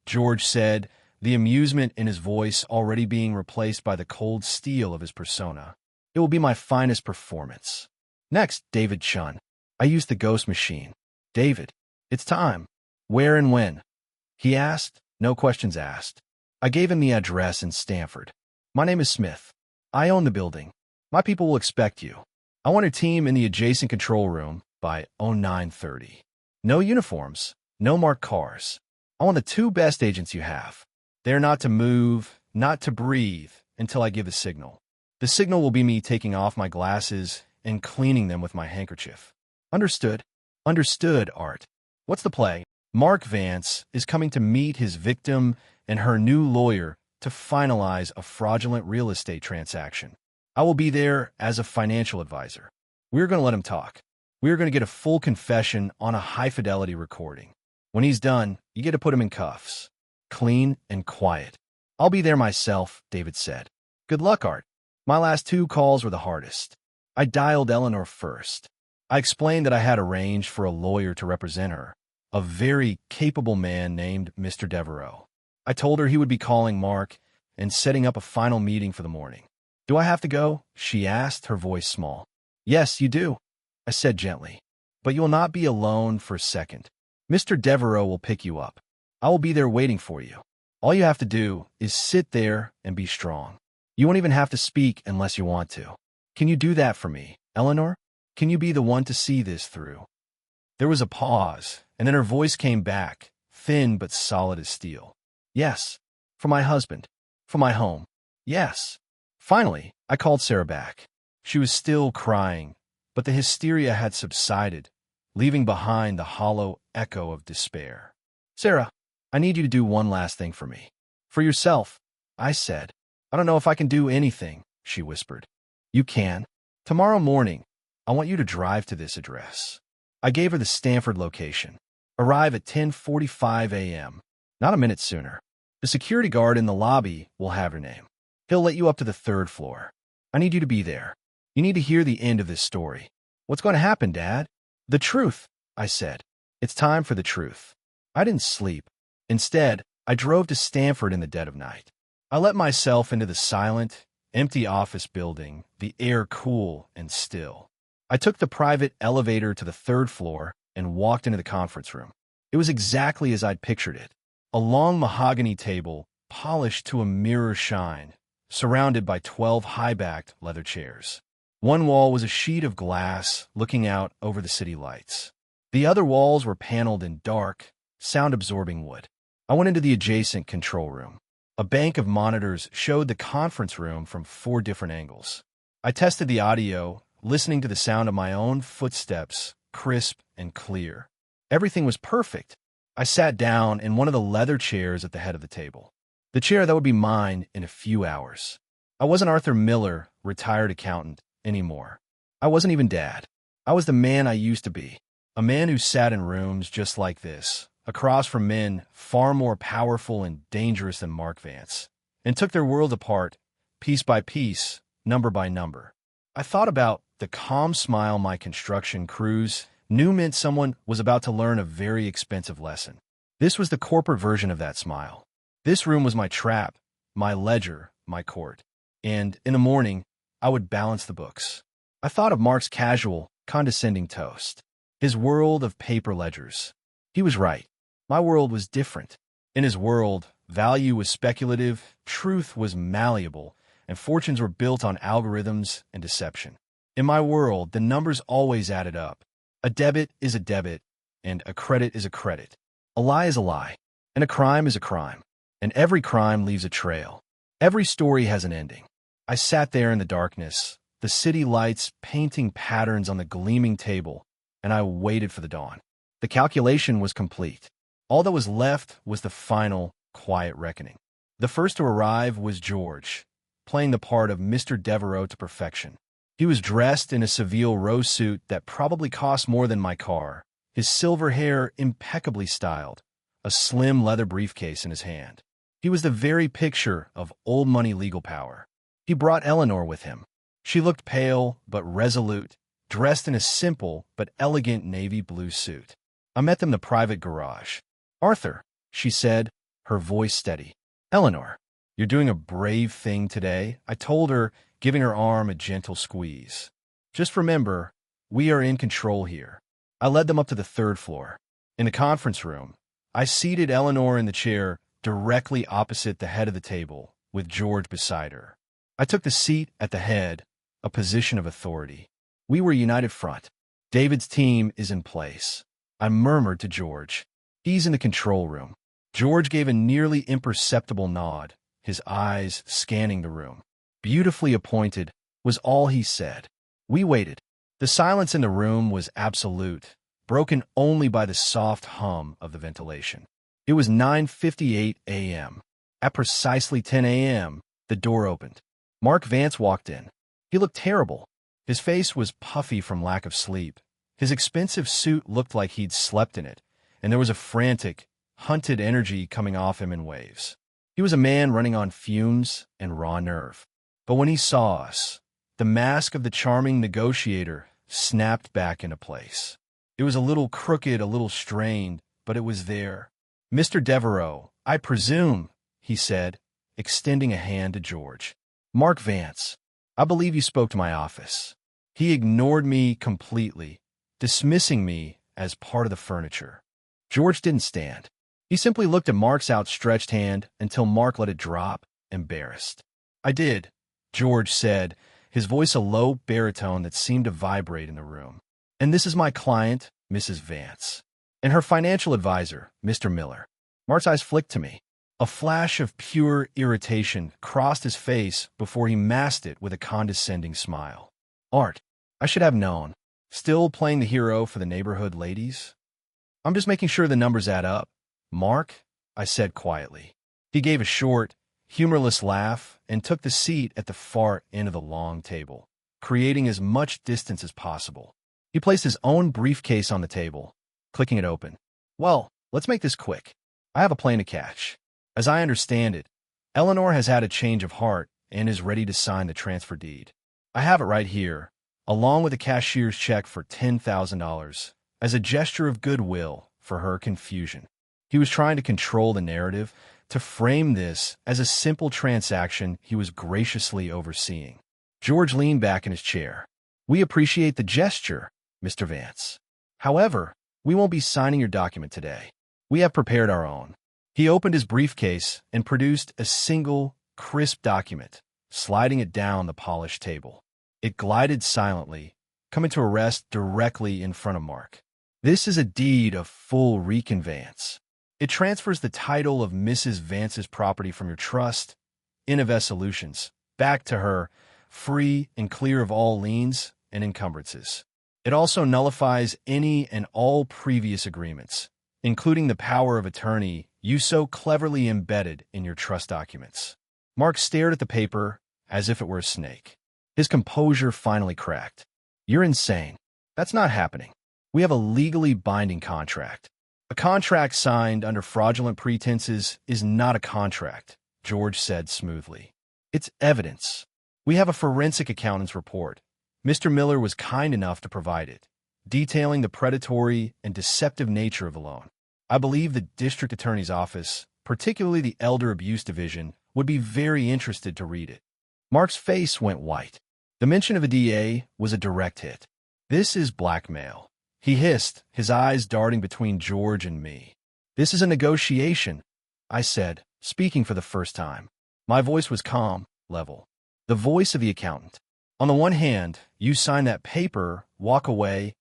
A: George said, the amusement in his voice already being replaced by the cold steel of his persona. "It will be my finest performance." "Next, David Chun." I used the ghost machine. "David, it's time." "Where and when?" he asked, no questions asked. I gave him the address in Stanford. "My name is Smith. I own the building. My people will expect you. I want a team in the adjacent control room by 09:30. No uniforms, no marked cars. I want the 2 best agents you have. They're not to move, not to breathe, until I give the signal. The signal will be me taking off my glasses and cleaning them with my handkerchief." "Understood." "Understood, Art. What's the play?" "Mark Vance is coming to meet his victim and her new lawyer to finalize a fraudulent real estate transaction. I will be there as a financial advisor. We're going to let him talk. We're going to get a full confession on a high-fidelity recording. When he's done, you get to put him in cuffs. Clean and quiet." "I'll be there myself," David said. "Good luck, Art." My last 2 calls were the hardest. I dialed Eleanor first. I explained that I had arranged for a lawyer to represent her, a very capable man named Mr. Devereaux. I told her he would be calling Mark and setting up a final meeting for the morning. "Do I have to go?" she asked, her voice small. "Yes, you do," I said gently. "But you will not be alone for a second. Mr. Devereaux will pick you up. I will be there waiting for you. All you have to do is sit there and be strong. You won't even have to speak unless you want to. Can you do that for me, Eleanor? Can you be the one to see this through?" There was a pause, and then her voice came back, thin but solid as steel. "Yes, for my husband, for my home. Yes." Finally, I called Sarah back. She was still crying, but the hysteria had subsided, leaving behind the hollow echo of despair. "Sarah, I need you to do one last thing for me." "For yourself," I said. "I don't know if I can do anything," she whispered. "You can. Tomorrow morning, I want you to drive to this address." I gave her the Stanford location. "Arrive at 10:45 a.m. Not a minute sooner. The security guard in the lobby will have your name. He'll let you up to the 3rd floor. I need you to be there. You need to hear the end of this story." "What's going to happen, Dad?" "The truth," I said. "It's time for the truth." I didn't sleep. Instead, I drove to Stanford in the dead of night. I let myself into the silent, empty office building, the air cool and still. I took the private elevator to the 3rd floor and walked into the conference room. It was exactly as I'd pictured it. A long mahogany table, polished to a mirror shine, surrounded by 12 high-backed leather chairs. One wall was a sheet of glass looking out over the city lights. The other walls were paneled in dark, sound-absorbing wood. I went into the adjacent control room. A bank of monitors showed the conference room from 4 different angles. I tested the audio, listening to the sound of my own footsteps, crisp and clear. Everything was perfect. I sat down in one of the leather chairs at the head of the table. The chair that would be mine in a few hours. I wasn't Arthur Miller, retired accountant, anymore. I wasn't even Dad. I was the man I used to be. A man who sat in rooms just like this, across from men far more powerful and dangerous than Mark Vance, and took their world apart, piece by piece, number by number. I thought about the calm smile my construction crews knew meant someone was about to learn a very expensive lesson. This was the corporate version of that smile. This room was my trap, my ledger, my court. And in the morning, I would balance the books. I thought of Mark's casual, condescending toast. His world of paper ledgers. He was right. My world was different. In his world, value was speculative, truth was malleable, and fortunes were built on algorithms and deception. In my world, the numbers always added up. A debit is a debit, and a credit is a credit. A lie is a lie, and a crime is a crime. And every crime leaves a trail. Every story has an ending. I sat there in the darkness, the city lights painting patterns on the gleaming table, and I waited for the dawn. The calculation was complete. All that was left was the final, quiet reckoning. The first to arrive was George, playing the part of Mr. Devereaux to perfection. He was dressed in a Seville rose suit that probably cost more than my car, his silver hair impeccably styled, a slim leather briefcase in his hand. He was the very picture of old money legal power. He brought Eleanor with him. She looked pale but resolute, dressed in a simple but elegant navy blue suit. I met them in the private garage. "Arthur," she said, her voice steady. "Eleanor, you're doing a brave thing today," I told her, giving her arm a gentle squeeze. "Just remember, we are in control here." I led them up to the third floor. In the conference room, I seated Eleanor in the chair directly opposite the head of the table, with George beside her. I took the seat at the head, a position of authority. We were united front. David's team is in place. I murmured to George. "He's in the control room." George gave a nearly imperceptible nod, his eyes scanning the room. "Beautifully appointed," was all he said. We waited. The silence in the room was absolute, broken only by the soft hum of the ventilation. It was 9:58 a.m. At precisely 10 a.m., the door opened. Mark Vance walked in. He looked terrible. His face was puffy from lack of sleep. His expensive suit looked like he'd slept in it, and there was a frantic, hunted energy coming off him in waves. He was a man running on fumes and raw nerve. But when he saw us, the mask of the charming negotiator snapped back into place. It was a little crooked, a little strained, but it was there. "Mr. Devereaux, I presume," he said, extending a hand to George. "Mark Vance, I believe you spoke to my office." He ignored me completely, dismissing me as part of the furniture. George didn't stand. He simply looked at Mark's outstretched hand until Mark let it drop, embarrassed. "I did," George said, his voice a low baritone that seemed to vibrate in the room. "And this is my client, Mrs. Vance, and her financial advisor, Mr. Miller." Mark's eyes flicked to me. A flash of pure irritation crossed his face before he masked it with a condescending smile. "Art, I should have known. Still playing the hero for the neighborhood ladies?" "I'm just making sure the numbers add up." "Mark," I said quietly. He gave a short, humorless laugh and took the seat at the far end of the long table, creating as much distance as possible. He placed his own briefcase on the table, clicking it open. "Well, let's make this quick. I have a plane to catch. As I understand it, Eleanor has had a change of heart and is ready to sign the transfer deed. I have it right here, along with a cashier's check for $10,000, as a gesture of goodwill for her confusion." He was trying to control the narrative, to frame this as a simple transaction he was graciously overseeing. George leaned back in his chair. "We appreciate the gesture, Mr. Vance. However, we won't be signing your document today. We have prepared our own." He opened his briefcase and produced a single, crisp document, sliding it down the polished table. It glided silently, coming to a rest directly in front of Mark. "This is a deed of full reconveyance. It transfers the title of Mrs. Vance's property from your trust, Innovest Solutions, back to her, free and clear of all liens and encumbrances. It also nullifies any and all previous agreements, including the power of attorney you so cleverly embedded in your trust documents." Mark stared at the paper as if it were a snake. His composure finally cracked. "You're insane. That's not happening. We have a legally binding contract." "A contract signed under fraudulent pretenses is not a contract," George said smoothly. "It's evidence. We have a forensic accountant's report. Mr. Miller was kind enough to provide it, detailing the predatory and deceptive nature of the loan. I believe the district attorney's office, particularly the Elder Abuse Division, would be very interested to read it." Mark's face went white. The mention of a DA was a direct hit. "This is blackmail," he hissed, his eyes darting between George and me. "This is a negotiation. I said, speaking for the first time. My voice was calm, level. The voice of the accountant. On the one hand, you sign that paper, walk away,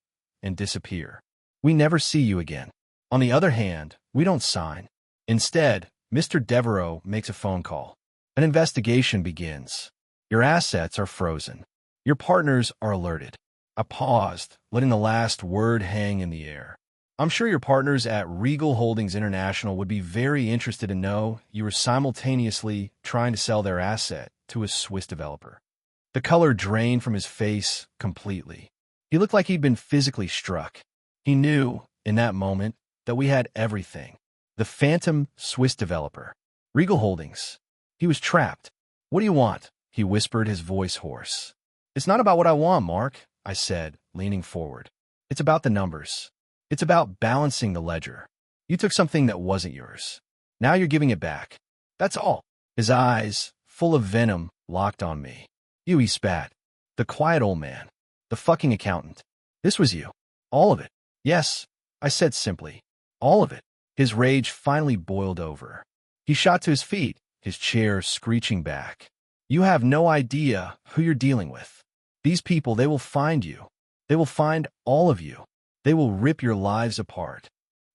A: and disappear. We never see you again. On the other hand, we don't sign. Instead, Mr. Devereaux makes a phone call. An investigation begins. Your assets are frozen. Your partners are alerted. I paused, letting the last word hang in the air. I'm sure your partners at Regal Holdings International would be very interested to know you were simultaneously trying to sell their asset to a Swiss developer. The color drained from his face completely. He looked like he'd been physically struck. He knew, in that moment, that we had everything. The phantom Swiss developer. Regal Holdings. He was trapped. What do you want? He whispered, his voice hoarse. It's not about what I want, Mark, I said, leaning forward. It's about the numbers. It's about balancing the ledger. You took something that wasn't yours. Now you're giving it back. That's all. His eyes, full of venom, locked on me. You, he spat. The quiet old man. The fucking accountant. This was you. All of it. Yes, I said simply. All of it. His rage finally boiled over. He shot to his feet, his chair screeching back. You have no idea who you're dealing with. These people, they will find you. They will find all of you. They will rip your lives apart.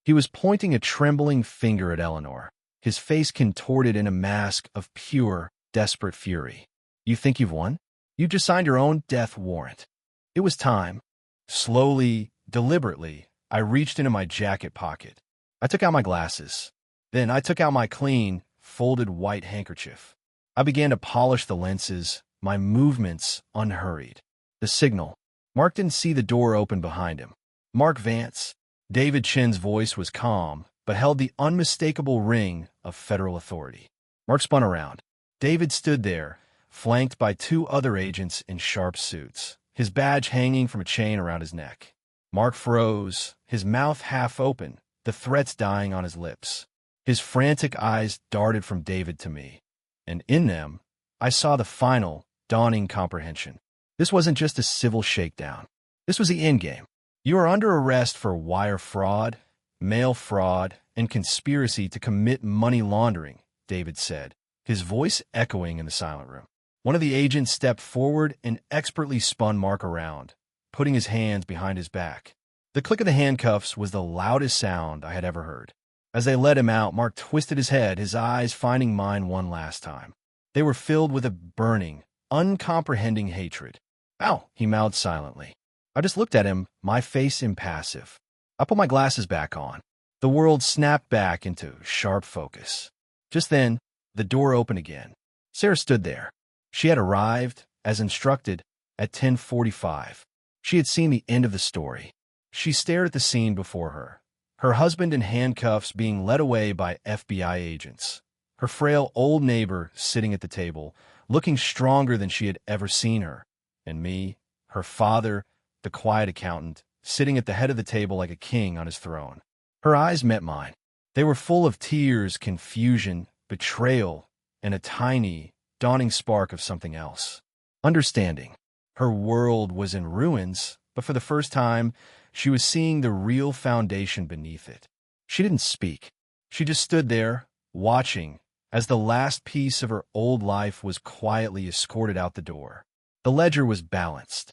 A: He was pointing a trembling finger at Eleanor, his face contorted in a mask of pure, desperate fury. You think you've won? You just signed your own death warrant. It was time. Slowly, deliberately, I reached into my jacket pocket. I took out my glasses. Then I took out my clean, folded white handkerchief. I began to polish the lenses, my movements unhurried. The signal. Mark didn't see the door open behind him. Mark Vance. David Chin's voice was calm, but held the unmistakable ring of federal authority. Mark spun around. David stood there, flanked by two other agents in sharp suits, his badge hanging from a chain around his neck. Mark froze, his mouth half open, the threats dying on his lips. His frantic eyes darted from David to me, and in them, I saw the final, dawning comprehension. This wasn't just a civil shakedown. This was the endgame. You are under arrest for wire fraud, mail fraud, and conspiracy to commit money laundering, David said, his voice echoing in the silent room. One of the agents stepped forward and expertly spun Mark around, putting his hands behind his back. The click of the handcuffs was the loudest sound I had ever heard. As they let him out, Mark twisted his head, his eyes finding mine one last time. They were filled with a burning, uncomprehending hatred. Ow, he mouthed silently. I just looked at him, my face impassive. I put my glasses back on. The world snapped back into sharp focus. Just then, the door opened again. Sarah stood there. She had arrived, as instructed, at 10:45. She had seen the end of the story. She stared at the scene before her. Her husband in handcuffs being led away by FBI agents. Her frail old neighbor sitting at the table, looking stronger than she had ever seen her. And me, her father, the quiet accountant, sitting at the head of the table like a king on his throne. Her eyes met mine. They were full of tears, confusion, betrayal, and a tiny, dawning spark of something else. Understanding. Her world was in ruins, but for the first time, she was seeing the real foundation beneath it. She didn't speak. She just stood there, watching, as the last piece of her old life was quietly escorted out the door. The ledger was balanced.